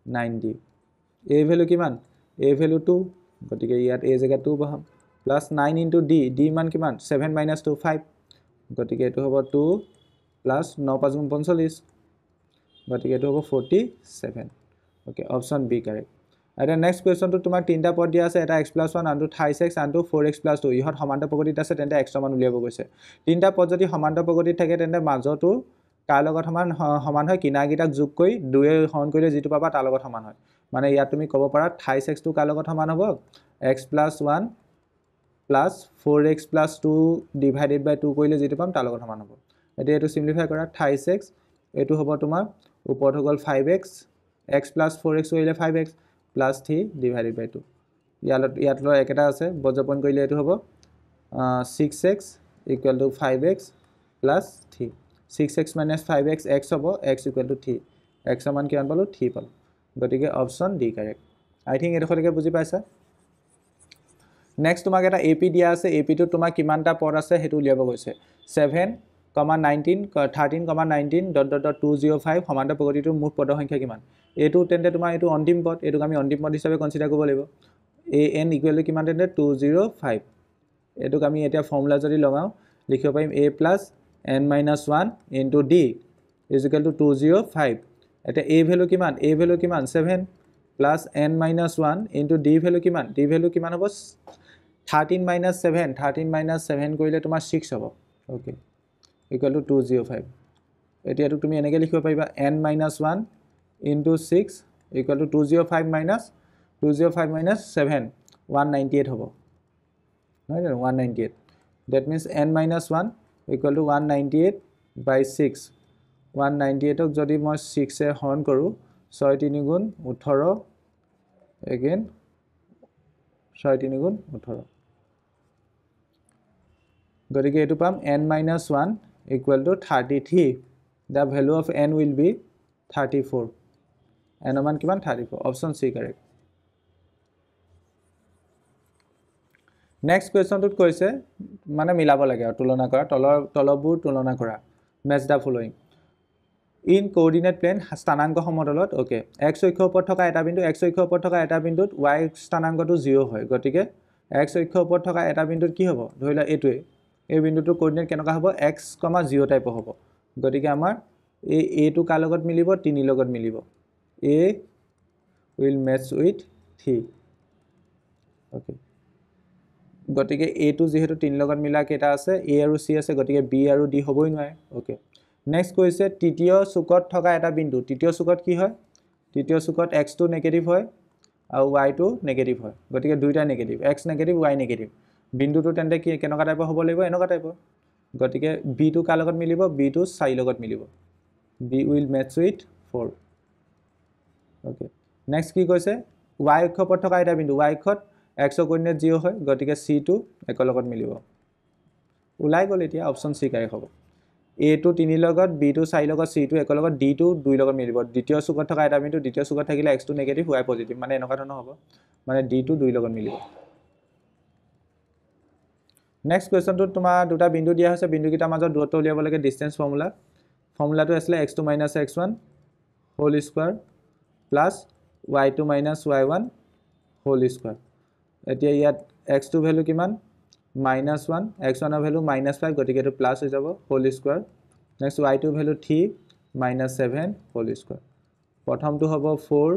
9d। A value কিমান, এ ভেলু 2, গতিকে ইয়াত এ জেগাত 2 বহাম, প্লাছ 9 ইনটু ডি, ডি মান কিমান 7 মাইনাছ 2 5, গতিকে এইটো হ'ব 2 প্লাছ 9 5 গুণ 45, গতিকে এইটো হ'ব 47। Okay option B correct. এতিয়া নেক্সট কুৱেশ্যনটো তোমাক 3টা পদ দিয়া আছে, এটা x প্লাছ 1, আনটো 5x, আনটো 4x প্লাছ 2। ইহঁত সমান্তৰ প্ৰগতিত আছে তেন্তে x মান উলিয়াব গৈছে। 3টা পদ যদি সমান্তৰ প্ৰগতিত থাকে তেন্তে মাজতো কাৰ লগত সমান হয়, কিনাৰকেইটাক যোগ কৰি 2য়ে হৰণ কৰিলে যিটো পাবা তাৰ লগত সমান হয়। মানে ইয়াত তুমি ক'ব পাৰা 28xটো কাৰ লগত সমান হ'ব, x plus 1 plus 4x plus 2 divided by 2 কৰিলে যিটো পাম তাৰ লগত সমান হ'ব। এতিয়া এইটো চিম্প্লিফাই কৰা 28x, এইটো হ'ব তোমাৰ ওপৰত হৈ গ'ল 5x, x প্লাছ 4x কৰিলে 5x প্লাছ 3 ডিভাইডেড বাই 2। ইয়াত একেটা আছে, বজ্ৰপণ কৰিলে এইটো হ'ব 6x equal to 5x plus 3, 6x minus 5x x হ'ব, x ইকুৱেল টু 3, xৰ মান কিমান পালোঁ 3 পালোঁ। গতিকে option D correct. I think এইডোখৰলৈকে বুজি পাইছা। নেক্সট তোমাক এটা এ পি দিয়া আছে, এ পিটোত তোমাৰ কিমানটা পদ আছে সেইটো উলিয়াব গৈছে। 7, 19, 13, 19 ... 205 সমান্তৰ প্ৰগতিটোৰ মুঠ পদৰ সংখ্যা কিমান। এইটো তেন্তে তোমাৰ এইটো অন্তিম পদ, এইটোক আমি অন্তিম পদ হিচাপে কনচিডাৰ কৰিব লাগিব। এ এন ইকুৱেল টু কিমান তেন্তে 205। এইটোক আমি এতিয়া ফৰ্মুলা যদি লগাওঁ লিখিব পাৰিম a plus n minus 1 into D is equal two 205। এতিয়া a ভেলু কিমান, a ভেলু কিমান 7 plus n minus 1 into D value কিমান, ডি ভেলু কিমান হ'ব 13 মাইনাছ 7, 13 মাইনাছ 7 কৰিলে তোমাৰ 6 হ'ব। Okay equal to 205। এতিয়াতো তুমি এনেকৈ লিখিব পাৰিবা n minus 1 into 6 equal to 205 minus 7 198 হ'ব নহয় জানো, 198। That means n minus 1 equal to 198 বাই 6। 198ক যদি মই 6এ হৰণ কৰোঁ 6 3 গুণ 18, এগেইন 6 3 গুণ 18, গতিকে এইটো পাম n minus 1 equal to 33। The value of n will be 34। এনৰ মান কিমান 34, অপশ্যন চি কাৰেক্ট। নেক্সট কুৱেশ্যনটোত কৈছে মানে মিলাব লাগে আৰু তুলনা কৰা, তলবোৰ তুলনা কৰা। Match the following in coordinate plane, স্থানাংক সমতলত। অ'কে এক্স অক্ষৰ ওপৰত থকা এটা বিন্দু, এক্স অক্ষৰ ওপৰত থকা এটা বিন্দুত ৱাই স্থানাংকটো 0 হয়। গতিকে এক্স অক্ষৰ ওপৰত থকা এটা বিন্দুত কি হ'ব, ধৰি লোৱা এইটোৱে, এই বিন্দুটোৰ কোঅৰ্ডিনেট কেনেকুৱা হ'ব, x, 0 টাইপৰ হ'ব। গতিকে আমাৰ এই এটো কাৰ লগত মিলিব, 3 লগত মিলিব। এ উইল মেচ উইথ 3। অ'কে গতিকে এটো যিহেতু 3 লগত মিলা কেইটা আছে, এ আৰু চি আছে, গতিকে বি আৰু ডি হ'বই নোৱাৰে। অ'কে নেক্সট কৈছে তৃতীয় চুকত থকা এটা বিন্দু, তৃতীয় চুকত কি হয়, তৃতীয় চুকত এক্সটো নেগেটিভ হয় আৰু ৱাইটো নেগেটিভ হয়। গতিকে দুইটা negative, x negative Y negative. বিন্দুটো তেন্তে কি কেনেকুৱা টাইপৰ হ'ব লাগিব, এনেকুৱা টাইপৰ। গতিকে বিটো কাৰ লগত মিলিব, বিটো 4 লগত মিলিব। b will match with 4 okay next কি কৈছে y অক্ষ ওপৰত থকা এটা বিন্দু y অক্ষত x কোঅৰ্ডিনেট 0 হয় গতিকে c টো এক লগত মিলিব ওলাই গল এতিয়া অপচন c কাৰেক্ট হ'ব a টো 3 লগত b টো 4 লগত c টো এক লগত d টো 2 লগত মিলিব দ্বিতীয় চুকত থকা এটা বিন্দু দ্বিতীয় চুকত থাকিলে x টো নেগেটিভ y পজিটিভ মানে এনেকুৱা ধৰণৰ হ'ব মানে d টো 2 লগত মিলিব নেক্সট কোৱেশ্চনটো তোমাৰ দুটা বিন্দু দিয়া হৈছে বিন্দুকিটাৰ মাজত দূৰত্ব উলিয়াব লাগে ডিসটেন্স ফৰ্মুলা ফৰ্মুলাটো আছিল x2 - x1 whole square plus y2 - y1 whole square এতিয়া ইয়াত x2 ভ্যালু কিমান -1 x1 এৰ ভ্যালু -5 গতিকে এটো প্লাস হৈ যাব whole square next y2 value 3 -7 whole square প্ৰথমটো হ'ব 4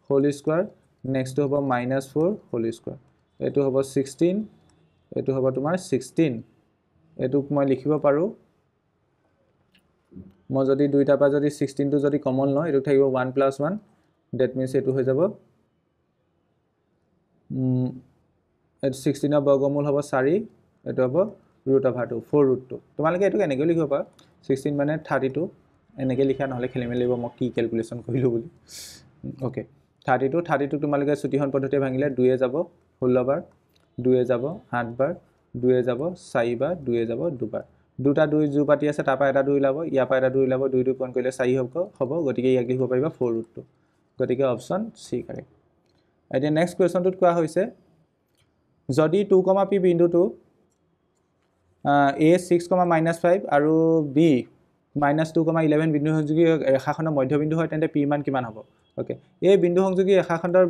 হোল স্কয়াৰ নেক্সটটো হ'ব -4 হোল স্কয়াৰ এটো হ'ব 16 এটো হ'ব তোমাৰ 16 এটুক মই লিখিব পাৰো মই যদি দুইটা পা যদি 16 টো যদি কমন লওঁ এটু থাকিব 1 + 1 that means এটু হৈ যাব 16 এর বর্গমূল হ'ব 4 এটু হ'ব √2 4√2 তোমালকে এটু কেনেকৈ লিখিব পাৰা 16 মানে 32 এনেকৈ লিখা নহলে খেলিমেলি হ'ব মই কি ক্যালকুলেশন কৰিলো বুলি ওকে 32 তোমালকে ছুটিহন পদ্ধতি ভাঙিলে 2 এ যাব 16 বাৰ 2 এ যাব 8 বাৰ 2 এ যাব 4 বাৰ 2 এ যাব 2 বাৰ দুটা 2 জু পাতি আছে তাপা এটা 2 লাব ইয়া পা এটা 2 লাব 2 2 কোণ কৰিলে 4 হ'ব গতিকে ইয়াক লিখিব পাৰিবা 4√2 গতিকে অপচন সি কাৰেক্ট এতিয়া নেক্সট কোৱেশ্চনটোত কোৱা হৈছে যদি 2, p বিন্দুটো a 6, -5 আৰু b -2, 11 বিন্দু সংযোগী ৰেখাখনৰ মধ্যবিন্দু হয় তেন্তে p মান কিমান হ'ব ওকে এই বিন্দু সংযোগী ৰেখাখনৰ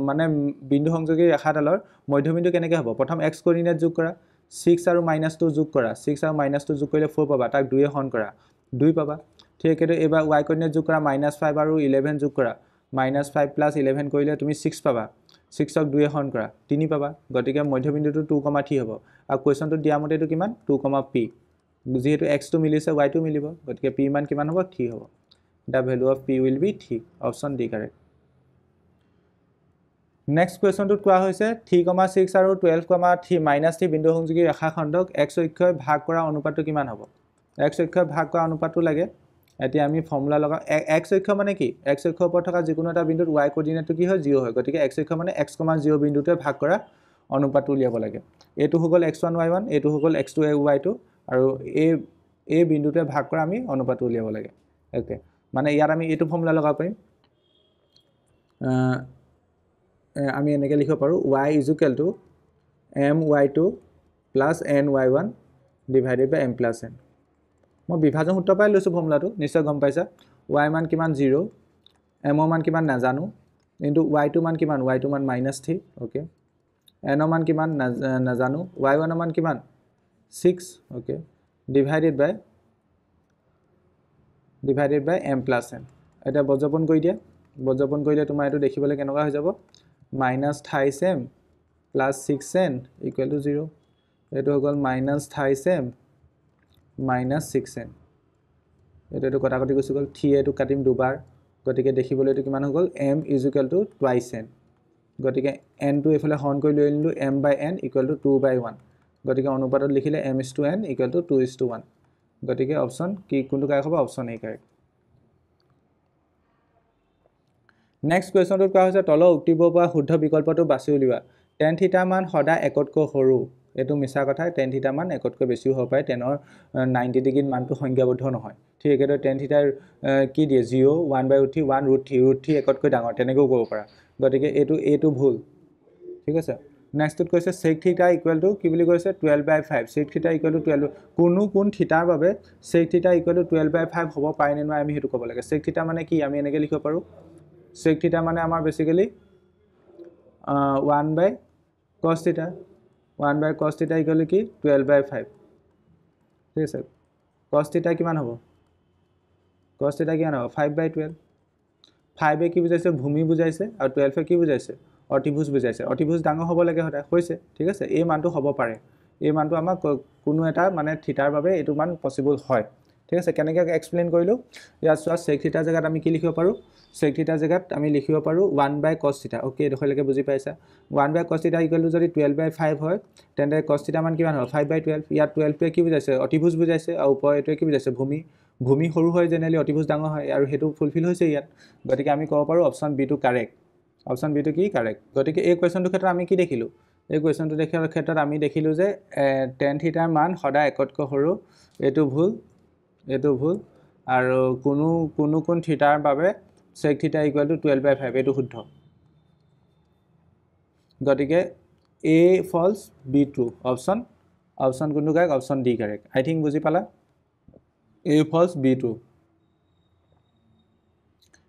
মানে বিন্দু সংযোগী ৰেখাডালৰ মধ্যবিন্দু কেনেকৈ হ'ব প্ৰথম x কোঅৰ্ডিনেট যোগ কৰা 6 আৰু -2 যোগ কৰা 6 আৰু -2 যোগ কৰিলে 4 পাবা তাক 2 এ হৰণ কৰা 2 পাবা ঠিক আছে এবাৰ y কোঅৰ্ডিনেট যোগ কৰা -5 আৰু 11 যোগ কৰা -5 + 11 কৰিলে তুমি 6 পাবা 6 ক 2 এ হৰণ কৰা 3 পাবা গতিকে মধ্যবিন্দুটো 2, 3 হ'ব আৰু কোৱেশ্চনটো দিয়া মতে এটো কিমান 2, p যেহেতু x টো মিলিছে y টো মিলিব গতিকে p মান কিমান হ'ব 3 হ'ব the value of p will be 3 option d correct next question টোত কোৱা হৈছে 3, 6 আৰু 12, -3 বিন্দু সংযোগী ৰেখাখণ্ডক x অক্ষই ভাগ কৰা অনুপাতটো কিমান হ'ব x অক্ষই ভাগ কৰা অনুপাতটো লাগে এতিয়া আমি ফৰ্মুলা লগা x অক্ষ মানে কি x অক্ষৰ ওপৰত থকা যিকোনো এটা বিন্দুত y কোঅৰ্ডিনেটটো কি হয় 0 হয় গতিকে x অক্ষ মানে x, 0 বিন্দুতে ভাগ কৰা অনুপাতটো উলিয়াব লাগে এটো হৈ গল x1 y1 এটো হৈ গল x2 y2 আৰু এই বিন্দুতে ভাগ কৰা আমি অনুপাতটো উলিয়াব লাগে ওকে মানে ইয়াত আমি এটো ফৰ্মুলা লগাব পাৰিম আমি এনেকৈ লিখিব পাৰো y = my2 + ny1 / m + n মই বিভাজন সূত্ৰ পাই লৈছো ফৰ্মুলাটো নিশ্চয় গম পাইছা y মান কিমান 0 m মান কিমান নাজানো কিন্তু y2 মান কিমান y2 মান -3 ওকে n মান কিমান নাজানো y1 মান কিমান 6 ওকে ডিভাইডেড বাই m + n এটা বজ্ৰপন কৰি দিয়া বজ্ৰপন কৰিলে তোমাৰ এটো দেখিবলৈ কেনেকুৱা হৈ যাব -28m + 6n = 0 এটো হৈ গল -28m - 6n এটো কটাকটি গুছি গল 3 এটো কাটিম দুবাৰ গতিকে দেখিবলৈ এটো কিমান হৈ গল m = twice n গতিকে n টো এফালে হৰণ কৰি লৈ আনিলো m/n = 2/1 গতিকে অনুপাতত লিখিলে m/n = 2:1 গতিকে অপচন কি কোনটো কাৰেক্ট হ'ব অপচন এ কাৰেক্ট নেক্সট কোৱেশ্চনটো কোৱা হৈছে তলৰ উক্তিবৰ পৰা শুদ্ধ বিকল্পটো বাছি উলিওৱা tan θ মান সদায় একতকৈ সৰু এটো মিছা কথা tan θ মান একতকৈ বেছি হ'ব পাৰে tan ৰ 90 ডিগ্ৰীত মানটো সংজ্ঞাবদ্ধ নহয় ঠিক একেদৰে tan θ কি দিয়ে 0 1/√3 1√3 একতকৈ ডাঙৰ তেনেকৈ ক'ব পাৰা গতিকে এটো ভুল ঠিক আছে নেক্সটত কৈছে sec θ = কি বুলি কৈছে 12/5 sec θ = 12 কোন থিতাৰ বাবে sec θ = 12/5 হ'ব পাৰে নে নহয় আমি হেতু ক'ব লাগে sec θ মানে কি আমি এনেকৈ লিখিব পাৰো sec θ মানে আমাৰ বেসিক্যালি 1/cos θ 1/cos θ = কি 12/5 ঠিক আছে cos θ কিমান হ'ব cos θ কিমান হ'ব 5/12 5 এ কি বুজাইছে ভূমি বুজাইছে আৰু 12 এ কি বুজাইছে অতিভুজ বুজাইছে অতিভুজ ডাঙৰ হ'ব লাগে হতা হৈছে ঠিক আছে এই মানটো হ'ব পাৰে এই মানটো আমাৰ কোনো এটা মানে থিতাৰ বাবে এটো মান পসিবল হয় ঠিক আছে কেনেকৈ এক্সপ্লেইন কৰিলোঁ ইয়াত চোৱা sec থিটা জেগাত আমি কি লিখিব পাৰোঁ sec থিটা জেগাত আমি লিখিব পাৰোঁ 1/cos থিটা ওকে এইডোখৰলৈকে বুজি পাইছা 1/cos থিটা ইকুৱেল টু যদি 12/5 হয় তেন্তে cos থিটা মান কিমান হয় 5/12 ইয়াত 12টোৱে কি বুজাইছে অতিভুজ বুজাইছে আৰু ওপৰ এইটোৱে কি বুজাইছে ভূমি সৰু হয় জেনেৰেলি অতিভুজ ডাঙৰ হয় আৰু সেইটো ফুলফিল হৈছে ইয়াত গতিকে আমি ক'ব পাৰোঁ অপশ্যন বিটো কাৰেক্ট অপশ্যন বিটো কি কাৰেক্ট গতিকে এই কুৱেশ্যনটোৰ ক্ষেত্ৰত আমি কি দেখিলোঁ এই কুৱেশ্যনটো দেখাৰ ক্ষেত্ৰত আমি দেখিলোঁ যে tan থিটাৰ মান সদায় একতকৈ সৰু এইটো ভুল আৰু কোন থিটাৰ বাবে sec থিটা ইকুৱেল টু 12/5 এইটো শুদ্ধ গতিকে A false B true option কোনটো correct option D correct I think বুজি পালা A false B true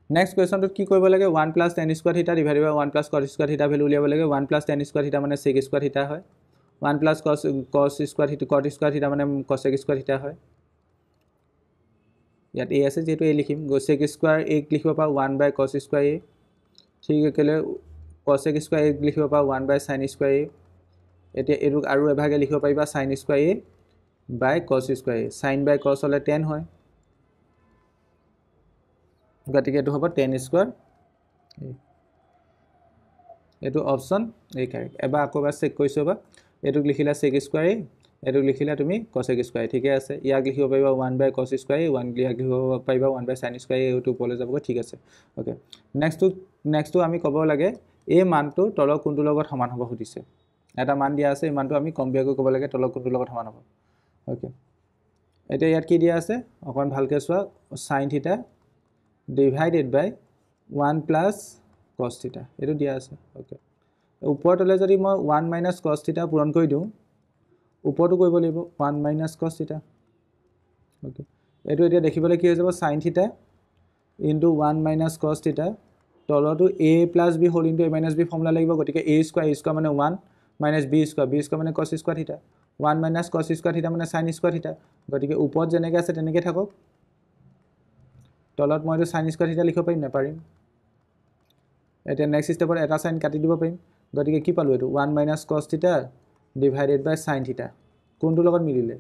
next কুৱেশ্যনটোত কি কৰিব লাগে 1 + tan square theta divided by 1 + cos square theta value উলিয়াব লাগে 1 + tan স্কোয়াৰ থিটা মানে sec স্কোয়াৰ থিটা হয় 1 + cos স্কোয়াৰ থিটা cot স্কোয়াৰ থিটা মানে cosec স্কোয়াৰ থিটা হয় ইয়াত a আছে যেহেতু a লিখিম sec স্কোয়াৰ a লিখিব পাৰোঁ 1/cos স্কোয়াৰ a ঠিক একেলে cosec স্কোয়াৰ a লিখিব পাৰোঁ 1/sin স্কোয়াৰ a এতিয়া এইটো আৰু এভাগে লিখিব পাৰিবা sin square a /cos square a sin/cos হ'লে tan হয় গতিকে এইটো হ'ব tan স্কোয়াৰ এইটো অপশ্যন এই কাৰেক্ট এবাৰ আকৌ এবাৰ চেক কৰিছোঁ এবাৰ এইটোক লিখিলা sec স্কোয়াৰ a এইটোক লিখিলা তুমি cosec স্কোয়াৰ ঠিকে আছে ইয়াক লিখিব পাৰিবা 1/cos স্কোয়াৰ a 1 ইয়াক লিখিব পাৰিবা 1/sin স্কোয়াৰ a এইটো ওপৰলৈ যাবগৈ ঠিক আছে ওকে নেক্সটটো আমি ক'ব লাগে এই মানটো তলৰ কোনটোৰ লগত সমান হ'ব সুধিছে এটা মান দিয়া আছে এই মানটো আমি কম্পেয়াৰ কৰি ক'ব লাগে তলৰ কোনটোৰ লগত সমান হ'ব ওকে এতিয়া ইয়াত কি দিয়া আছে অকণ ভালকৈ চোৱা sin থিটা ডিভাইডেড বাই 1 + cos থিটা এইটো দিয়া আছে ওকে ওপৰতলৈ যদি মই 1 - cos থিটা পূৰণ কৰি দিওঁ ওপৰটো কৰিব লাগিব 1 - cos থিটা ওকে এইটো এতিয়া দেখিবলৈ কি হৈ যাব sin থিটা ইনটু 1 - cos থিটা তলতো a + b whole into a - b formula লাগিব গতিকে a স্কয়াৰ মানে 1 - b স্কয়াৰ মানে cos square theta 1 - cos square থিটা মানে sin স্কয়াৰ থিটা গতিকে ওপৰত যেনেকৈ আছে তেনেকৈ থাকক তলত মই এইটো sin স্কয়াৰ থিটা লিখিব পাৰিম পাৰিম এতিয়া নেক্সট ষ্টেপত এটা sin কাটি দিব পাৰিম গতিকে কি পালোঁ এইটো 1 - cos থিটা ডিভাইডেড বাই sin থিটা কোনটোৰ লগত মিলিলে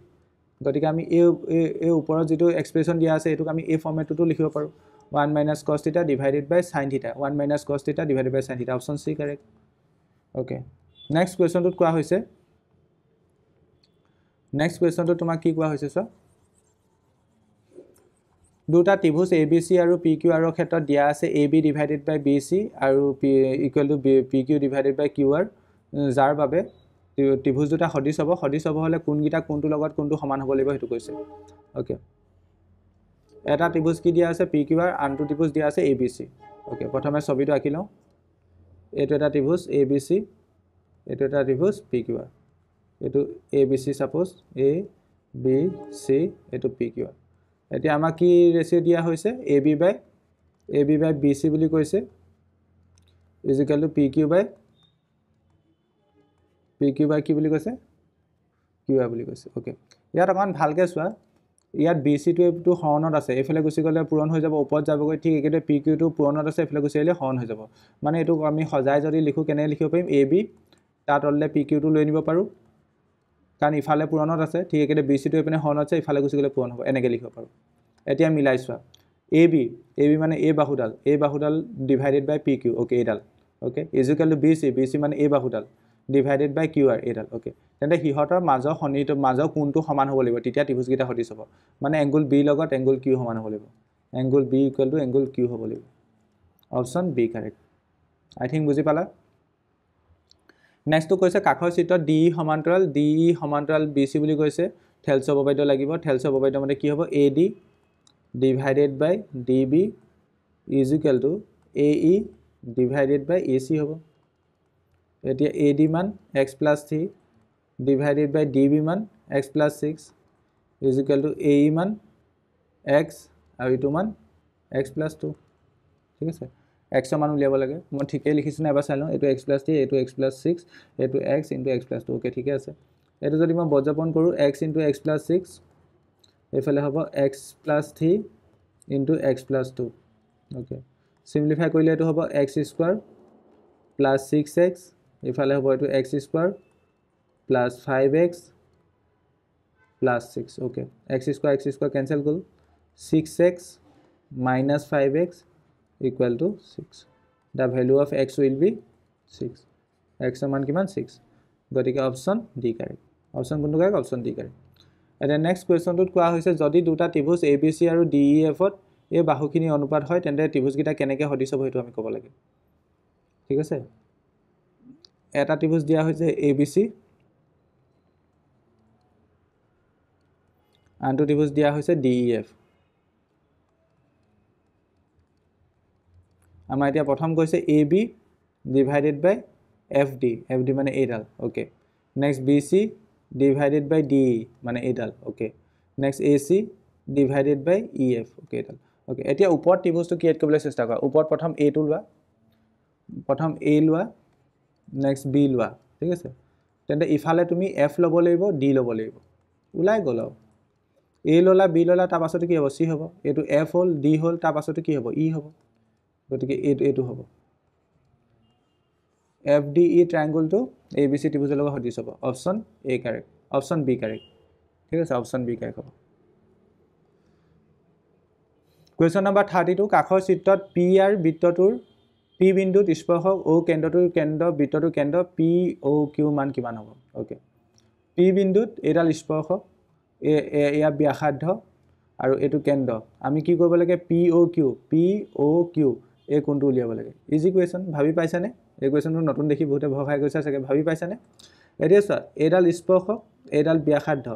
গতিকে আমি এই ওপৰত যেটো এক্সপ্ৰেছন দিয়া আছে এটোক আমি এই ফৰ্মেটটো লিখিব পাৰোঁ 1 - cos থিটা ডিভাইডেড বাই sin থিটা 1 - cos থিটা ডিভাইডেড বাই sin থিটা অপশ্যন সি কাৰেক্ট ওকে নেক্সট কুৱেশ্যনটোত কোৱা হৈছে তোমাক কি কোৱা হৈছে চোৱা দুটা ত্ৰিভুজ ABC আৰু PQR ৰ ক্ষেত্ৰত দিয়া আছে AB ডিভাইডেড বাই BC আৰু equal to PQ divided by QR যাৰ বাবে ত্ৰিভুজ দুটা সদিশ হ'ব হলে কোনগিটা কোনটো লগত কোনটো সমান হ'ব লাগিব হেতু কৈছে ওকে এটা ত্ৰিভুজ কি দিয়া আছে PQR আনটো ত্ৰিভুজ দিয়া আছে ABC ওকে প্ৰথমে ছবিটো আঁকি লওঁ এটো এটা ত্ৰিভুজ ABC এটো এটা ত্ৰিভুজ PQR এটো ABC সাপোজ ABC এটো PQR এতিয়া আমাক কি ৰেশিও দিয়া হৈছে AB বাই BC বুলি কৈছে ইজ ইকুৱেল টু PQ বাই কি বুলি কৈছে QR বুলি কৈছে ওকে ইয়াত অকমান ভালকে চোৱা ইয়াত BC টো হৰণত আছে এফালে গুছি গলে পূৰণ হৈ যাব ওপৰত যাবগৈ ঠিক একেদৰে PQ টো পূৰণত আছে এফালে গুছি আহিলে হৰণ হৈ যাব মানে এটো আমি সজাই যদি লিখো কেনে লিখিব পাৰিম AB তাৰ তললে PQ টো লৈ নিব পাৰো কাৰণ ইফালে পূৰণত আছে ঠিক একেদৰে BC টো এপিনে হৰণত আছে ইফালে গুছি গলে পূৰণ হ'ব এনেকৈ লিখিব পাৰো এতিয়া মিলাই চোৱা AB মানে A বাহুডাল ডিভাইডেড বাই PQ ওকে এডাল okay is equal to BC মানে A বাহুডাল ডিভাইডেড বাই QR এডাল ওকে তেন্তে হিহতৰ মাজৰ কোণটো সমান হ'ব লাগিব তেতিয়া ত্ৰিভুজগিটা সদিশ হ'ব মানে এংগল B লগত এংগল Q সমান হ'ব লাগিব angle B equal to angle Q হ'ব লাগিব option B correct I think বুজি পালা নেক্সটটো কৈছে কাখৰ চিত্ৰত DE সমান্তৰাল BC বুলি কৈছে থেলছ উপপাদ্য লাগিব থেলছ উপপাদ্য মানে কি হ'ব AD divided by DB is equal to AE divided by AC হ'ব এতিয়া AD মান x + 3 ডিভাইডেড বাই DB মান x + 6 is equal to AE মান x আৰু ইটো মান x + 2 ঠিক আছে x মান উলিয়াব লাগে মই ঠিকই লিখিছো না এবাৰ চাই লওঁ এটো x + 3 এটো x + 6 এটো x * x + 2 ওকে ঠিক আছে এটো যদি মই বজ্ৰপন কৰো x * x + 6 এফালে হ'ব x + 3 * x + 2 ওকে সিম্পলিফাই কৰিলে এটো হ'ব x² + 6x এফালে হ'ব এটো x² + 5x + 6 okay x² cancel গল 6x minus 5x equal to 6. The value of x will be 6. x মান কিমান 6. গতিকে অপশন ডি কাৰেক্ট. অপশন কোনটো কাৰেক্ট? Option D correct. এতিয়া নেক্সট কুৱেশ্যনটোত কোৱা হৈছে যদি দুটা ত্ৰিভুজ ABC আৰু DEFত এই বাহুখিনি অনুপাত হয় তেন্তে ত্ৰিভুজকেইটা কেনেকৈ সদৃশ হ'ব সেইটো আমি ক'ব লাগে. ঠিক আছে, এটা ত্ৰিভুজ দিয়া হৈছে ABC, আনটো ত্ৰিভুজ দিয়া হৈছে DEF. আমাৰ এতিয়া প্ৰথম কৈছে AB ডিভাইডেড বাই FD, FD মানে এইডাল. ওকে, নেক্সট BC ডিভাইডেড বাই DE মানে এইডাল. ওকে, নেক্সট AC ডিভাইডেড বাই EF. ওকে, এইডাল. ওকে, এতিয়া ওপৰত ত্ৰিভুজটো ক্ৰিয়েট কৰিবলৈ চেষ্টা কৰা. ওপৰত প্ৰথম A টো লোৱা, প্ৰথম A লোৱা, নেক্সট B লোৱা. ঠিক আছে, তেন্তে ইফালে তুমি F ল'ব লাগিব, D ল'ব লাগিব. ওলাই গ'ল আৰু A ল'লা, B ল'লা, তাৰ পাছতে কি হ'ব? C হ'ব. এইটো F হ'ল, D হ'ল, তাৰ পাছতে কি হ'ব? E হ'ব. গতিকে এইটো হ'ব FDE ট্ৰায়াংগলটো ABC ত্ৰিভুজৰ লগত সদৃশ হ'ব. Option A correct. Option B correct. ঠিক আছে, অপশ্যন B কাৰেক্ট হ'ব. কুৱেশ্যন নম্বৰ 32, কাষৰ চিত্ৰত PR বৃত্তটোৰ P বিন্দুত স্পৰ্শক O কেন্দ্ৰটোৰ বৃত্তটোৰ কেন্দ্ৰ POQ মান কিমান হ'ব? ওকে, P বিন্দুত এইডাল স্পৰ্শক, এয়া ব্যাসাৰ্ধ আৰু এইটো কেন্দ্ৰ. আমি কি কৰিব লাগে? POQ এই কোনটো উলিয়াব লাগে. ইজি কুৱেশ্যন, ভাবি পাইছানে? এই কুৱেশ্যনটো নতুন দেখি বহুতে ভয় খাই গৈছে চাগে, ভাবি পাইছানে? এতিয়া চোৱা, এইডাল স্পৰ্শক, এইডাল ব্যাসাৰ্ধ,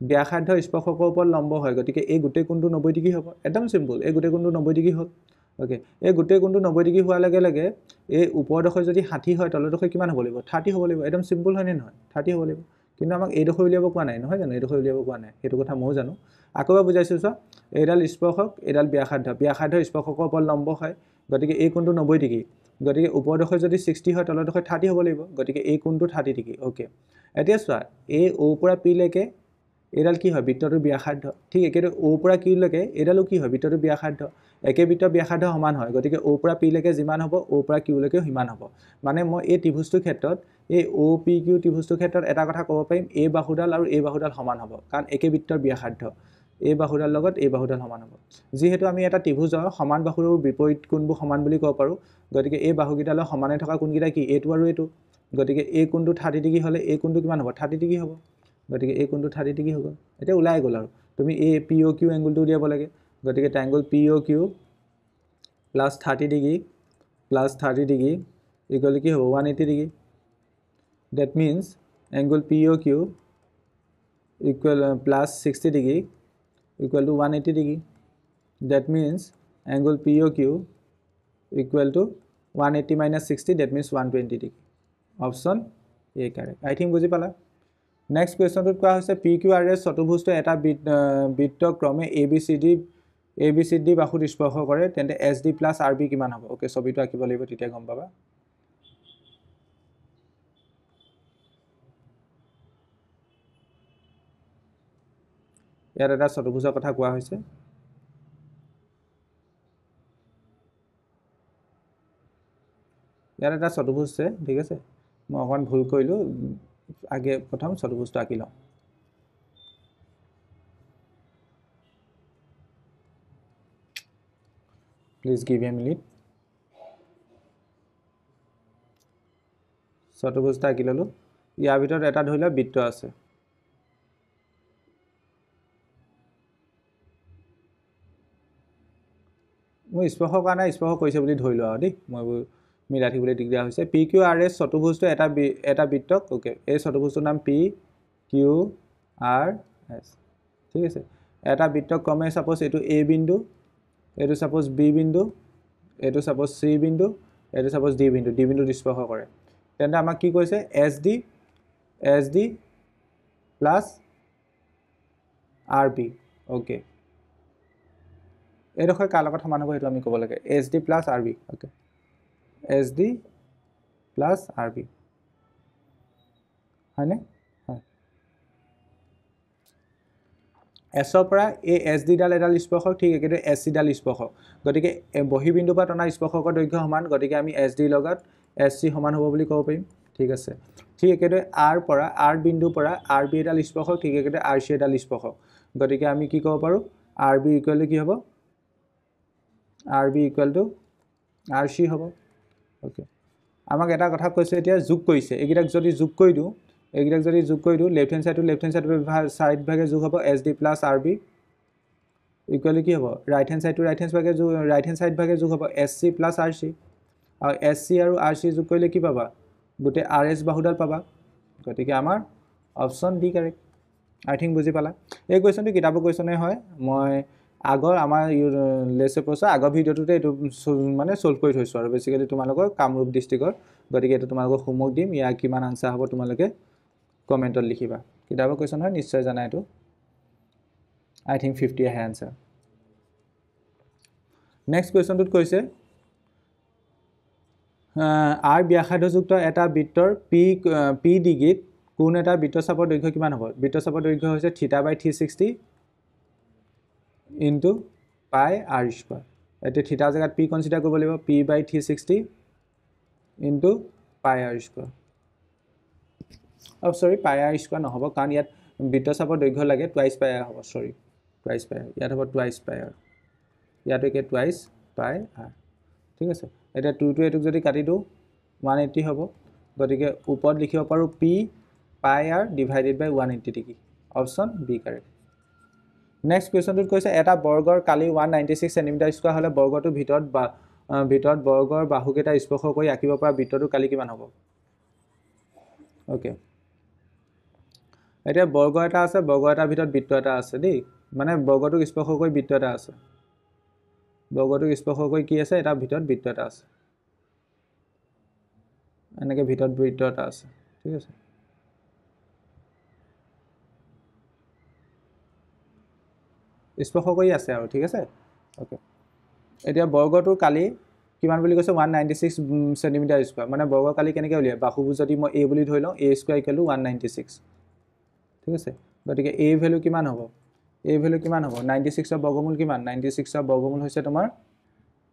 ব্যাসাৰ্ধ স্পৰ্শকৰ ওপৰত লম্ব হয়, গতিকে এই গোটেই কোণটো 90 ডিগ্ৰী হ'ব. একদম চিম্পল, এই গোটেই কোণটো 90 ডিগ্ৰী হ'ল. ওকে, এই গোটেই কোণটো 90 ডিগ্ৰী হোৱাৰ লগে লগে এই ওপৰডোখৰ যদি 60 হয় তলৰডোখৰ কিমান হ'ব লাগিব? 30 হ'ব লাগিব. একদম চিম্পল হয়নে নহয়? 30 হ'ব লাগিব. কিন্তু আমাক এইডোখৰ উলিয়াব কোৱা নাই, নহয় জানো? এইডোখৰ উলিয়াব কোৱা নাই, সেইটো কথা ময়ো জানো. আকৌ এবাৰ বুজাইছোঁ চোৱা, এইডাল স্পৰ্শক, এইডাল ব্যাসাৰ্ধ স্পৰ্শকৰ ওপৰত লম্ব হয়, গতিকে এই কোণটো 90 ডিগ্ৰী. গতিকে ওপৰডোখৰ যদি 60 হয় তলৰডোখৰ 30 হ'ব লাগিব, গতিকে এই কোণটো 30 ডিগ্ৰী. ওকে, এতিয়া চোৱা, এই O পৰা P লৈকে এইডাল কি হয়? বৃত্তটোৰ ব্যাসাৰ্ধ. ঠিক একেদৰে O পৰা Q লৈকে এইডালো কি হয়? বৃত্তটোৰ ব্যাসাৰ্ধ. একে বৃত্তৰ ব্যাসাৰ্ধ সমান হয়, গতিকে O পৰা P লৈকে যিমান হ'ব O পৰা Q লৈকেও সিমান হ'ব. মানে মই এই ত্ৰিভুজটোৰ ক্ষেত্ৰত, এই OPQ ত্ৰিভুজটোৰ ক্ষেত্ৰত এটা কথা ক'ব পাৰিম, এই বাহুডাল আৰু এই বাহুডাল সমান হ'ব, কাৰণ একে বৃত্তৰ ব্যাসাৰ্ধ. এই বাহুডাল লগত এই বাহুডাল সমান হ'ব. যিহেতু আমি এটা ত্ৰিভুজৰ সমান বাহুৰ বিপৰীত কোণবোৰ সমান বুলি ক'ব পাৰোঁ, গতিকে এই বাহুকেইডালৰ সমানে থকা কোণকেইটা কি? এইটো আৰু এইটো. গতিকে এই কোণটো 30 ডিগ্ৰী হ'লে এই কোণটো কিমান হ'ব? 30 ডিগ্ৰী হ'ব. গতিকে এই কোণটো 30 ডিগ্ৰী হ'ব. এতিয়া ওলাই গ'ল আৰু তুমি এই POQ এংগলটো উলিয়াব লাগে. গতিকে triangle POQ plus 30 degree plus 30 degree equal কি হ'ব? 180 degree. That means angle POQ equal plus 60 degree equal to 180 degree. That means angle POQ equal to 180 minus 60, that means 120 degree. Option A correct. I think বুজি পালা? Next কুৱেশ্যনটোত কোৱা হৈছে PQRS চতুৰ্ভুজটো এটা বৃত্ত ক্ৰমে ABCD বাহুত স্পৰ্শ কৰে, তেন্তে SD প্লাছ RB কিমান হ'ব? ওকে, ছবিটো আঁকিব লাগিব, তেতিয়া গম পাবা. ইয়াত এটা চতুৰ্ভুজৰ কথা কোৱা হৈছে. ইয়াত এটা চতুৰ্ভুজ আছে, ঠিক আছে, মই অকণমান ভুল কৰিলোঁ, আগে প্ৰথম চতুৰ্ভুজটো আঁকি লওঁ. Please give a minute. চতুৰ্ভুজটা আঁকি ল'লোঁ. ইয়াৰ ভিতৰত এটা ধৰি লোৱা বৃত্ত আছে. মই স্পৰ্শ কৰা নাই, স্পৰ্শ কৰিছে বুলি ধৰি লোৱা আৰু দেই, মই মিলাই থাকিবলৈ দিগদাৰ হৈছে. PQRS চতুৰ্ভুজটো এটা বৃত্তক, ওকে, এই চতুৰ্ভুজটোৰ নাম PQRS. ঠিক আছে, এটা বৃত্তক ক্ৰমে ছাপ'জ এইটো A বিন্দু, এইটো ছাপ'জ B বিন্দু, এইটো ছাপ'জ C বিন্দু, এইটো ছাপ'জ D বিন্দুত স্পৰ্শ কৰে, তেন্তে আমাক কি কৈছে? SD plus RB. ওকে, এইডোখৰ কাৰ লগত সমান হ'ব সেইটো আমি ক'ব লাগে. SD plus RB. Okay, SD plus RB হয়নে? হয়. এছৰ পৰা এই SDডাল এডাল স্পৰ্শক, ঠিক একেদৰে SCডাল স্পৰ্শক, গতিকে বহিবিন্দুৰ পৰা টনা স্পৰ্শকৰ দৈৰ্ঘ্য সমান, গতিকে আমি SD লগত SC সমান হ'ব বুলি ক'ব পাৰিম. ঠিক আছে, ঠিক একেদৰে R বিন্দুৰ পৰা RB এডাল স্পৰ্শক, ঠিক একেদৰে RC এডাল স্পৰ্শক, গতিকে আমি কি ক'ব পাৰোঁ? RB ইকুৱেল টু কি হ'ব RB ইকুৱেল টু RC হ'ব ওকে আমাক এটা কথা কৈছে এতিয়া যোগ কৰিছে এইগিটাক যদি যোগ কৰি দিওঁ লেফট হ্যান্ড সাইড ভাগে যোগ হ'ব SD প্লাস RB ইকুৱেল কি হ'ব ৰাইট হ্যান্ড সাইড ভাগে যোগ হ'ব SC প্লাস RC আৰু SC আৰু RC যোগ কৰিলে কি পাবা গোটে RS বাহুডাল পাবা গতিকে আমাৰ option D correct I think বুজি পালা এই কোৱেশ্চনটো কিতাপৰ কোৱেশ্চনে হয় মই আগৰ আমাৰ লেসন প্ৰসেস আগৰ ভিডিওটোতে এটো মানে সলভ কৰি থৈছো আৰু বেসিক্যালি তোমালোকৰ কামৰূপ ডিস্ট্ৰিক্টৰ গতিকে এটো তোমালোকৰ হোমৱৰ্ক দিম ইয়া কিমান আনসাৰ হ'ব তোমালোকে কমেন্টত লিখিবা কিতাপৰ কোৱেশ্চন হয় নিশ্চয় জানা এটো I think 50 আহে আনসাৰ নেক্সট কোৱেশ্চনটোত কৈছে R ব্যাসাৰ্ধযুক্ত এটা বৃত্তৰ P ডিগ্ৰীত কোন এটা বৃত্তচাপৰ দৈৰ্ঘ্য কিমান হ'ব বৃত্তচাপৰ দৈৰ্ঘ্য হৈছে θ/360 into pi r square এতে θ জায়গাত p কনসিডাৰ কৰিব লাগিব p/360 into pi r square সৰি pi r square নহব কাৰণ ইয়াত বৃত্তচাপৰ দৈৰ্ঘ্য লাগে টুৱাইস pi r হ'ব সৰি টুৱাইস pi r ইয়াত হ'ব টুৱাইস pi r ইয়াত একে টুৱাইস pi r ঠিক আছে এটা 2 টু এটুক যদি কাটি দিও 180 হ'ব গতিকে ওপৰত লিখিব পাৰো p pi r divided by 180 degree option B correct next কোৱেশ্চনটোত কৈছে এটা বৰ্গৰ কালি 196 সেন্টিমিটাৰ স্কয়াৰ হলে বৰ্গটোৰ ভিতৰত বৰ্গৰ বাহুকেইটা স্পৰ্শ কৰি আঁকিব পৰা বৃত্তটো কালি কিমান হ'ব ওকে এটা বৰ্গ এটা আছে বৰ্গ এটাৰ ভিতৰত বৃত্ত এটা আছে দেই মানে বৰ্গটোক স্পৰ্শ কৰি বৃত্ত এটা আছে বৰ্গটোক স্পৰ্শ কৰি কি আছে এটা ভিতৰত বৃত্ত এটা আছে এনেকে ভিতৰত বৃত্ত এটা আছে ঠিক আছে স্পৰ্শ কৰি আছে আৰু ঠিক আছে ওকে এতিয়া বৰ্গটোৰ কালি কিমান বুলি কৈছে 196 সেন্টিমিটাৰ স্কয়াৰ মানে বৰ্গ কালি কেনেকৈ উলিয়ায় বাহুবোৰ যদি মই a বুলি ধৰি লওঁ a স্কয়াৰ ইকুৱেল টু 196 ঠিক আছে গতিকে a ভ্যালু কিমান হ'ব a ভ্যালু কিমান হ'ব 96 ৰ বৰ্গমূল কিমান 96 ৰ বৰ্গমূল হৈছে তোমাৰ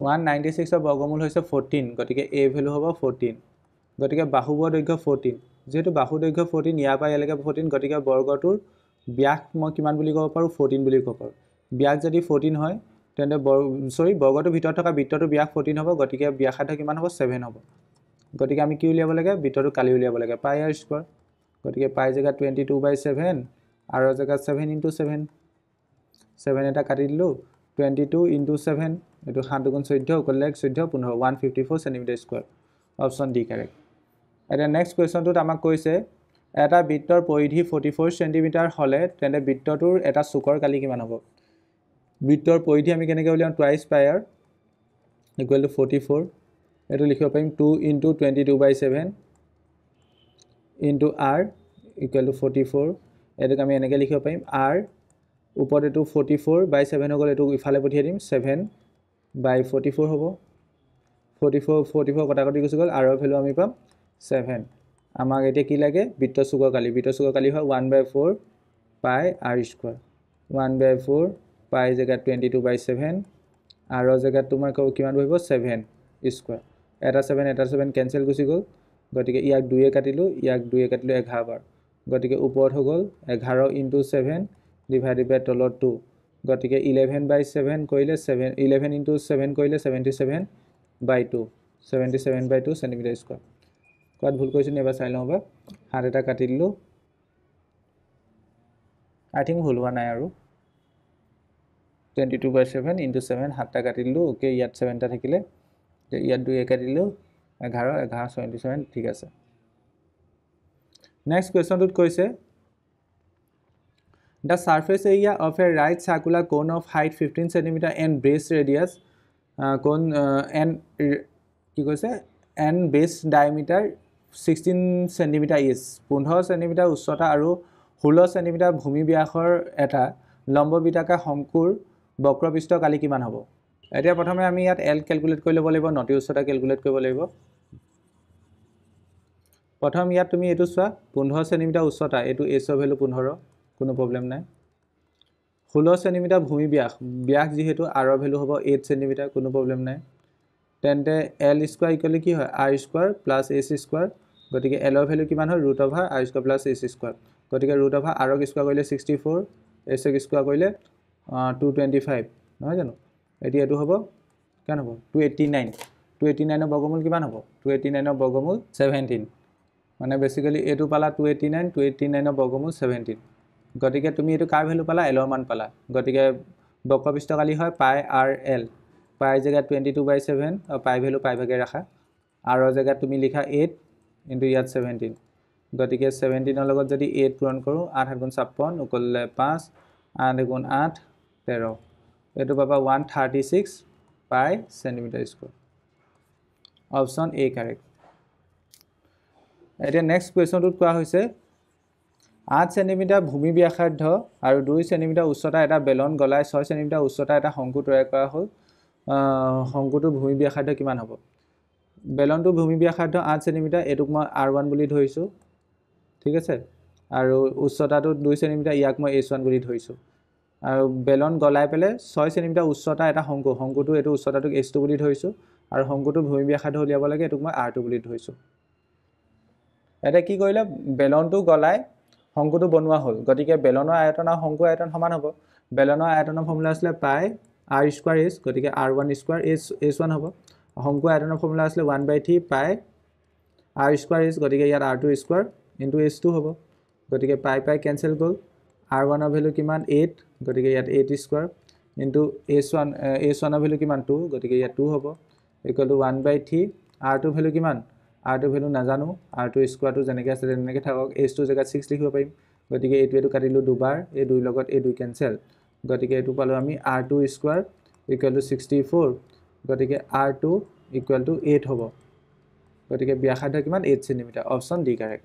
196 ৰ বৰ্গমূল হৈছে 14 গতিকে a ভ্যালু হ'ব 14 গতিকে বাহুৰ দৈৰ্ঘ্য 14 যেহেতু বাহুৰ দৈৰ্ঘ্য 14 ইয়াৰ পৰা ইয়ালৈকে 14 গতিকে বৰ্গটোৰ ব্যাস মই কিমান বুলি ক'ব পাৰো 14 বুলি ক'ব পাৰো ব্যাস যদি 14 হয় তেন্তে বৰ্গটোৰ ভিতৰত থকা বৃত্তটোৰ ব্যাস 14 হ'ব গতিকে ব্যাসাৰ্ধ কিমান হ'ব 7 হ'ব গতিকে আমি কি উলিয়াব লাগে বৃত্তটো কালি উলিয়াব লাগে পাই r স্কয়াৰ গতিকে পাই জায়গা 22/7 আৰু জায়গা 7 * 7 7 এটা কাটি দিলো 22 * 7 এটো 7 * 14 কলে 14 15 154 centimetre square option D correct এটা নেক্সট কোৱেশ্চনটোত আমাক কৈছে এটা বৃত্তৰ পৰিধি 44 সেন্টিমিটাৰ হলে তেন্তে বৃত্তটোৰ এটা চুকৰ কালি কিমান হ'ব বৃত্তৰ পৰিধি আমি কেনেকৈ উলিয়াম twice pi r equal to 44 এটো লিখিব পাৰিম 2 * 22/7 into r ইকুৱেল টু 44 এটোক আমি এনেকৈ লিখিব পাৰিম r ওপৰত এটো 44/7 হৈ গ'ল এটো ইফালে পঠিয়াই দিম 7/44 হ'ব 44 কটাকটি গুচি গ'ল r ৰ ভ্যালু আমি পাম 7 আমাক এতিয়া কি লাগে বৃত্ত চুকৰ কালি হয় 1/4 pi r স্কয়াৰ 1/4 pi জায়গা 22/7 r ৰ জায়গাত তোমাৰ কিমান বহিব 7 স্কয়াৰ এটা 7 কেনসেল গুচি গ'ল গতিকে ইয়াক 2 এ কাটিলো 11 বাৰ গতিকে ওপৰত হৈ গ'ল 11 * 7 ডিভাইডেড বাই তলত 2 গতিকে 11/7 কৰিলে 11 * 7 কৰিলে 77/2 77/2 সেন্টিমিটাৰ স্কয়াৰ কোৱাত ভুল কৰিছো এবাৰ চাই লওঁ হাত এটা কাটি দিলো আই থিংক ভুল হোৱা নাই আৰু 22/7 * 7 হাতটা কাটি দিলো ওকে ইয়াত 7 টা থাকিলে ইয়াত 2 এ কাটি দিলো 11 77 ঠিক আছে নেক্সট কোৱেশ্চনটোত কৈছে The surface area of a right circular cone of height 15 cm and base radius and base diameter 16 cm is 15 cm উচ্চতা আৰু 16 cm ভূমি ব্যাসৰ এটা লম্ববৃত্তাকাৰ শংকুৰ বক্ৰপৃষ্ঠ কালি কিমান হ'ব এতিয়া প্ৰথমে আমি ইয়াত l ক্যালকুলেট কৰি ল'ব লাগিব নতি উচ্চতা ক্যালকুলেট কৰিব লাগিব প্ৰথম ইয়াত তুমি এটো চোৱা 15 cm উচ্চতা এটো s ৰ ভ্যালু 15 কোনো প্ৰবলেম নাই 16 cm ভূমি ব্যাস যেহেতু r ৰ ভ্যালু হ'ব 8 cm কোনো প্ৰবলেম নাই তেন্তে l স্কয়াৰ ইকুৱেল কি হয় r square plus s square গতিকে l ৰ ভ্যালু কিমান হয় √r square plus s square গতিকে √r ক স্কয়াৰ কৰিলে 64 s ক স্কয়াৰ কৰিলে 225 নহয় জানো এতিয়া এটো হ'ব কেন হ'ব 289 289 বৰ্গমূল কিমান হ'ব 289 বৰ্গমূল 17 মানে বেসিক্যালি এটো পালা 289 289 বৰ্গমূল 17 গতিকে তুমি এটো কাৰ ভ্যালু পালা l ৰ মান পালা গতিকে বক্ৰপৃষ্ঠকালি হয় পাই r l পাই জায়গা 22/7 আৰু পাই ভ্যালু পাই ভাগে ৰাখা r ৰ জায়গা তুমি লিখা 8 ইনটু ইয়াত 17 গতিকে 17 ৰ লগত যদি 8 পূৰণ কৰো 8 গুণ 56 উকললে 5 8 গুণ 8 13 এটো পাবা 136 পাই centimetre square option A correct এটা নেক্সট কোৱেশ্যনটোত কোৱা হৈছে 8 সেন্টিমিটাৰ ভূমি ব্যাসাৰ্ধ আৰু 2 সেন্টিমিটাৰ উচ্চতা এটা বেলন গলাই 6 সেন্টিমিটাৰ উচ্চতা এটা শংকু তৈয়াৰ কৰা হ'ল শংকুটো ভূমি ব্যাসাৰ্ধ কিমান হ'ব বেলনটো ভূমি ব্যাসাৰ্ধ 8 সেন্টিমিটাৰ এটুক মই r1 বুলি ধৰিছো ঠিক আছে আৰু উচ্চতাটো 2 সেন্টিমিটাৰ ইয়াক মই h1 বুলি ধৰিছো আৰু বেলন গলাই পেলে 6 সেন্টিমিটাৰ উচ্চতা এটা শংকুটো এটো উচ্চতাটোক h2 বুলি ধৰিছো আৰু শংকুটো ভূমি ব্যাসাৰ্ধ উলিয়াব লাগে এটুক মই r2 বুলি ধৰিছো এটা কি কৰিলে বেলনটো গলাই শংকুটো বনোৱা হ'ল গতিকে বেলনৰ আয়তন আৰু শংকুৰ আয়তন সমান হ'ব বেলনৰ আয়তনৰ ফৰ্মুলা আছিল পাই r² h গতিকে r1² h1 হ'ব শংকুৰ আয়তনৰ ফৰ্মুলা আছিল 1/3 পাই r² h গতিকে ইয়াত r2² ইনটু h2 হ'ব গতিকে পাই কেনসেল গল r1 ৰ ভ্যালু কিমান 8 গতিকে ইয়াত 8² ইনটু h1 ৰ ভ্যালু কিমান 2 গতিকে ইয়াত 2 হ'ব ইকুৱেল টু 1/3 r2 ভ্যালু কিমান r2 ভ্যালু নাজানো r2 স্কয়াৰটো যেনেকৈ আছে তেনেকৈ থাকক h2 জেগাত 6 লিখিব পাৰিম গতিকে এটো কাটিলো দুবাৰ এই দুই লগত এই দুই কেনসেল গতিকে এটো পালো আমি r2 স্কয়াৰ ইকুৱেল টু 64 গতিকে r2 ইকুৱেল টু 8 হ'ব গতিকে ব্যাসাৰ্ধ কিমান 8 সেন্টিমিটাৰ অপশন ডি কাৰেক্ট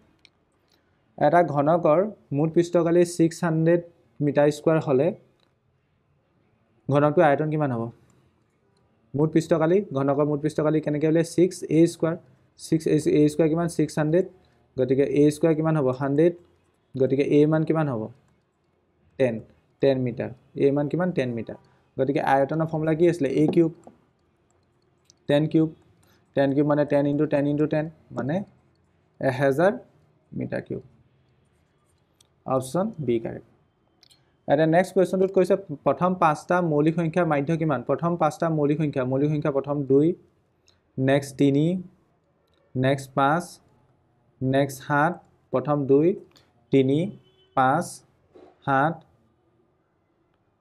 এটা ঘনকৰ মুঠ পৃষ্ঠকালি 600 মিটাৰ স্কয়াৰ হলে ঘনকটো আয়তন কিমান হ'ব মুঠ পৃষ্ঠকালি ঘনকৰ মুঠ পৃষ্ঠকালি কেনেকৈ হলে 6a স্কয়াৰ 6a স্কয়াৰ কিমান 600 গতিকে a স্কয়াৰ কিমান হ'ব 100 গতিকে a মান কিমান হ'ব 10 মিটাৰ a মান কিমান 10 মিটাৰ গতিকে আয়তনৰ ফৰ্মুলা কি আছিল a কিউব 10 কিউব মানে 10 * 10 * 10 মানে 1000 metre cube option B correct এটা নেক্সট কোৱেশ্যনটোত কৈছে প্ৰথম পাঁচটা মৌলিক সংখ্যাৰ মাধ্য কিমান প্ৰথম পাঁচটা মৌলিক সংখ্যা প্ৰথম 2 নেক্সট 3 নেক্সট 5 নেক্সট 7 প্ৰথম 2 3 5 7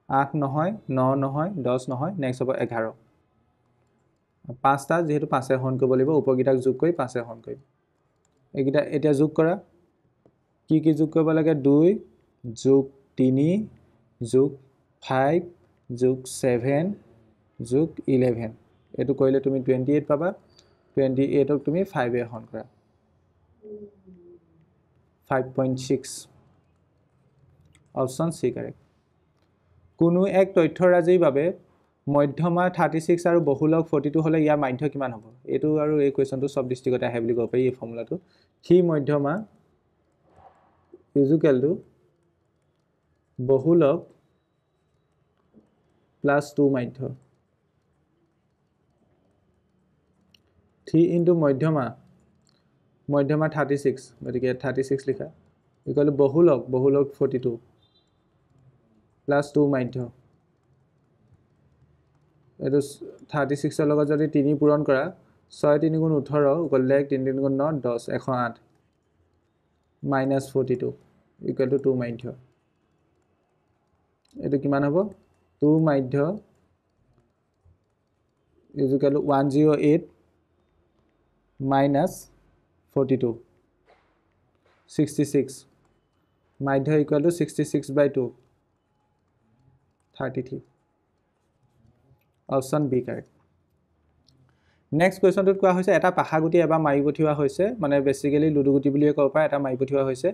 8 নহয় 9 নহয় 10 নহয় নেক্সট হ'ব 11 পাঁচটা যেহেতু 5 এ হৰণ কৰিব লাগিব উপগিতাক যোগ কৰি 5 এ হৰণ কৰিম এইগিটা এতিয়া যোগ কৰা কি যোগ কৰিব লাগে 2 যোগ 3 যোগ 5 যোগ 7 যোগ 11 এটো কৰিলে তুমি 28 পাবা 28 ক তুমি 5 এ হৰণ কৰা 5.6 অপশন সি কাৰেক্ট কোনো এক তথ্যৰাজিৰ বাবে মধ্যমা 36 আৰু বহুলক 42 হলে ইয়াৰ মাধ্য কিমান হ'ব এটো আৰু এই কোৱেশ্যনটো সব দৃষ্টিগত আহে বুলি ক'ব পাৰি এই ফৰ্মুলাটো কি মধ্যমা ইকুৱেল টু বহুলক প্লাস 2 মাধ্য 3 ইনটু মধ্যমা 36 গতিকে 36 লিখা ইকুৱেল টু বহুলক 42 প্লাস 2 মাধ্য এটো 36 ৰ লগত যদি 3 পূৰণ কৰা 6 3 গুণ 18 ইকুৱেল 3 3 গুণ 9 10 108 minus 42 equal to 2 মাধ্য এটো কিমান হ'ব 2 মাধ্য is equal to 108 minus 42 66 মাধ্য equal to 66/2 33 option B correct next কোৱেশ্যনটোত কোৱা হৈছে এটা পাখাগুটি এবাৰ মাৰি পঠিওৱা হৈছে মানে বেসিক্যালি লুডুগুটি বুলিয়ে ক'ব পাৰে এটা মাৰি পঠিওৱা হৈছে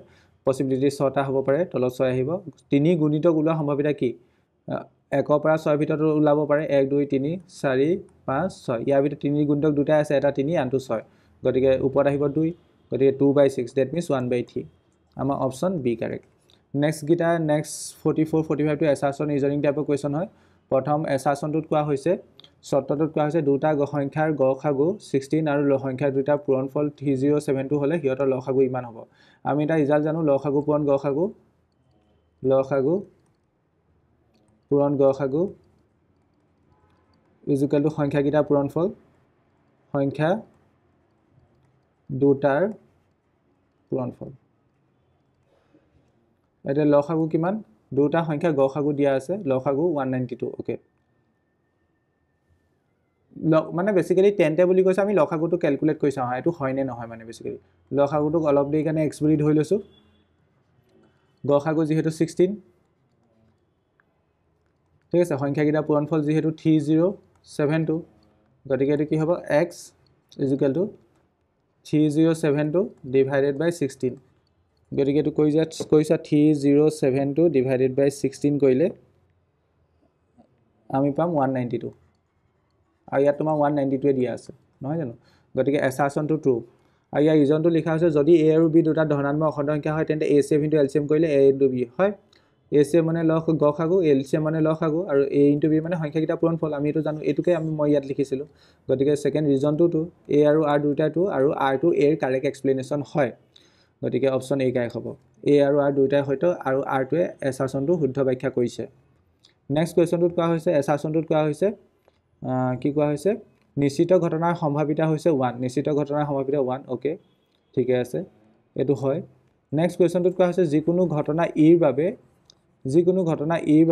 পসিবিলিটি 6টা হ'ব পাৰে তলত 6 আহিব 3 গুণিতক ওলোৱা সম্ভাৱিতা কি 1 ৰ পৰা 6 ভিতৰত ওলাব পাৰে 1 2 3 4 5 6 ইয়াৰ ভিতৰত 3 গুণিতক দুটা আছে এটা 3 আনটো 6 গতিকে ওপৰত আহিব 2 গতিকে 2/6 দ্যাট মিন্স 1/3 আমাৰ অপশন বি কাৰেক্ট নেক্সট গিটা নেক্সট 44 45 টু এছাৰচন ৰিজনিং টাইপৰ কোৱেশ্যন হয় প্ৰথম এছাৰচনটোত কোৱা হৈছে শৰ্তটোত কোৱা হৈছে দুটা সংখ্যাৰ গসাগু 16 আৰু লসংখ্যা দুটা পূৰণফল 3072 হলে হিয়তৰ লসাগু ইমান হ'ব আমি এটা ৰিজাল্ট জানো লসাগু পূৰণ গসাগু পূৰণ গড়সাগু ইজ ইকুৱেল টু সংখ্যাকেইটাৰ পূৰণফল সংখ্যা দুটাৰ পূৰণফল এতিয়া লসাগু কিমান দুটা সংখ্যা গড়সাগু দিয়া আছে লসাগু 192 ওকে মানে বেসিক্যালি 10 তে বুলি কৈছে আমি লসাগুটো ক্যালকুলেট কৰি চাও এটো হয় নে নহয় মানে বেসিক্যালি লসাগুটো অলপ দেই কাৰণে x বুলি ধৰি লৈছো গড়সাগু যেহেতু 16 ঠিক আছে সংখ্যাকেইটা পূৰণফল যেহেতু 3072 গতিকে এটো কি হ'ব x = 3072 ডিভাইডেড বাই 16 গতিকে এটো কৈছা 3072 ডিভাইডেড বাই 16 কৰিলে আমি পাম 192 আৰু ইয়াত তোমাৰ 192 এ দিয়া আছে নহয় জানো গতিকে এছাৰচনটো ট্ৰু আৰু ইয়াৰ ৰিজনটো লিখা আছে যদি a আৰু b দুটা ধনাত্মক অখণ্ড সংখ্যা হয় তেন্তে acf * lcm কৰিলে a * b হয় acf মানে গড়সাগু lcm মানে লসাগু আৰু a * b মানে সংখ্যাকেইটা পূৰণফল আমি এটো জানো এটোকে মই ইয়াত লিখিছিলো গতিকে সেকেন্ড ৰিজনটো টু a আৰু r দুটা টু আৰু r টো a ৰ কাৰেক্ট এক্সপ্লেনেশন হয় গতিকে অপচন a কাই হ'ব a আৰু r দুটাই হয়তো আৰু r টোৱে এছাৰচনটো শুদ্ধ ব্যাখ্যা কৰিছে নেক্সট কোৱেশ্চনটোত কোৱা হৈছে এছাৰচনটোত কোৱা হৈছে কি কোৱা হৈছে নিশ্চিত ঘটনাৰ সম্ভাৱিতা হৈছে 1 নিশ্চিত ঘটনাৰ সম্ভাৱিতা 1 ওকে ঠিকে আছে এটো হয় নেক্সট কোৱেশ্চনটোত কোৱা হৈছে যিকোনো ঘটনা ইৰ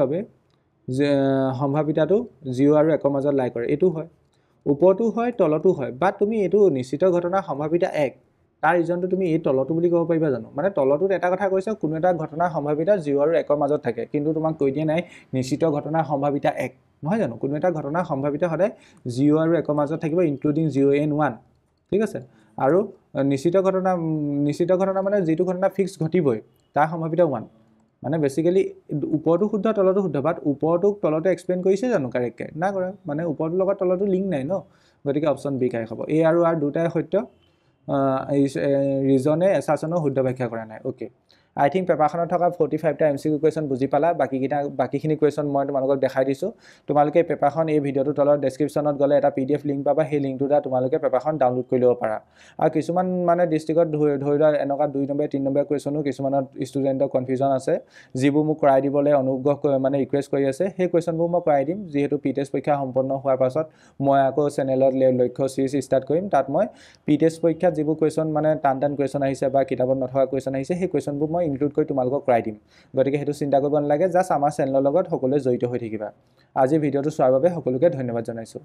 বাবে সম্ভাৱিতাটো 0 আৰু 1 ৰ মাজত লাই কৰে এটো হয় ওপৰটো হয় তলটো হয় বাট তুমি এটো নিশ্চিত ঘটনাৰ সম্ভাৱিতা 1 তাৰ ৰিজনটো তুমি এই তলটো বুলি ক'ব পাৰিবা জানো মানে তলটোত এটা কথা কৈছে কোনো এটা ঘটনাৰ সম্ভাৱিতা 0 আৰু 1 ৰ মাজত থাকে কিন্তু তোমাক কৈ দিয়া নাই নিশ্চিত ঘটনাৰ সম্ভাৱিতা 1 নহয় জানো কোনো এটা ঘটনাৰ সম্ভাৱিতা হলে 0 আৰু 1 ৰ মাজত থাকিব ইনক্লুডিং 0 and 1 ঠিক আছে আৰু নিশ্চিত ঘটনা মানে যেটো ঘটনা ফিক্স ঘটিবই তাৰ সম্ভাৱিতা 1 মানে বেসিক্যালি ওপৰটো শুদ্ধ তলটো শুদ্ধ বাট ওপৰটো তলটো এক্সপ্লেইন কৰিছে জানো কাৰেক্টকে না কৰা মানে ওপৰটো লগত তলটো লিংক নাই ন গতিকে অপচন বি কাই হ'ব a আৰু r দুটাই সত্য ৰিজনে এছাৰচনৰ শুদ্ধ ব্যাখ্যা কৰা নাই ওকে I think পেপাৰখনত থকা 45 টা MCQ কোৱেশ্চন বুজি পালা বাকিখিনি কোৱেশ্চন মই তোমালোকক দেখাই দিছো তোমালোকে পেপাৰখন এই ভিডিওটো তলৰ ডেসক্ৰিপচনত গলে এটা PDF লিংক পাবা সেই লিংকটো দা তোমালোকে পেপাৰখন ডাউনলোড কৰি ল'ব পাৰা আৰু কিছুমান মানে ডিস্ট্ৰিক্টত ধৰিলা এনেকা 2 নম্বৰ 3 নম্বৰ কোৱেশ্চনো কিছুমানত ষ্টুডেন্টৰ কনফিউজন আছে যিবোৰ মোক কৰাই দিবলৈ অনুগ্ৰহ মানে ৰিকুৱেষ্ট কৰি আছে সেই কোৱেশ্চনবোৰ মই কৰাই দিম যেহেতু পিটেষ্ট পৰীক্ষা সম্পন্ন হোৱাৰ পাছত মই আকৌ চেনেলত লক্ষ্য সিৰিজ ষ্টাৰ্ট কৰিম তাত মই পিটেষ্ট পৰীক্ষাত যিবোৰ কোৱেশ্চন মানে টান কোৱেশ্চন আহিছে বা কিতাপত নথকা কোৱেশ্চন আহিছে সেই কোৱেশ্চনবোৰ মই ইনক্লুড কৰি তোমালোকক কৰাই দিম গতিকে হেতু চিন্তা কৰিব নালাগে জাস্ট আমাৰ চেনেলৰ লগত সকলোৱে জড়িত হৈ থাকিবা আজি ভিডিওটো চোৱাৰ বাবে সকলোকে ধন্যবাদ জনাইছো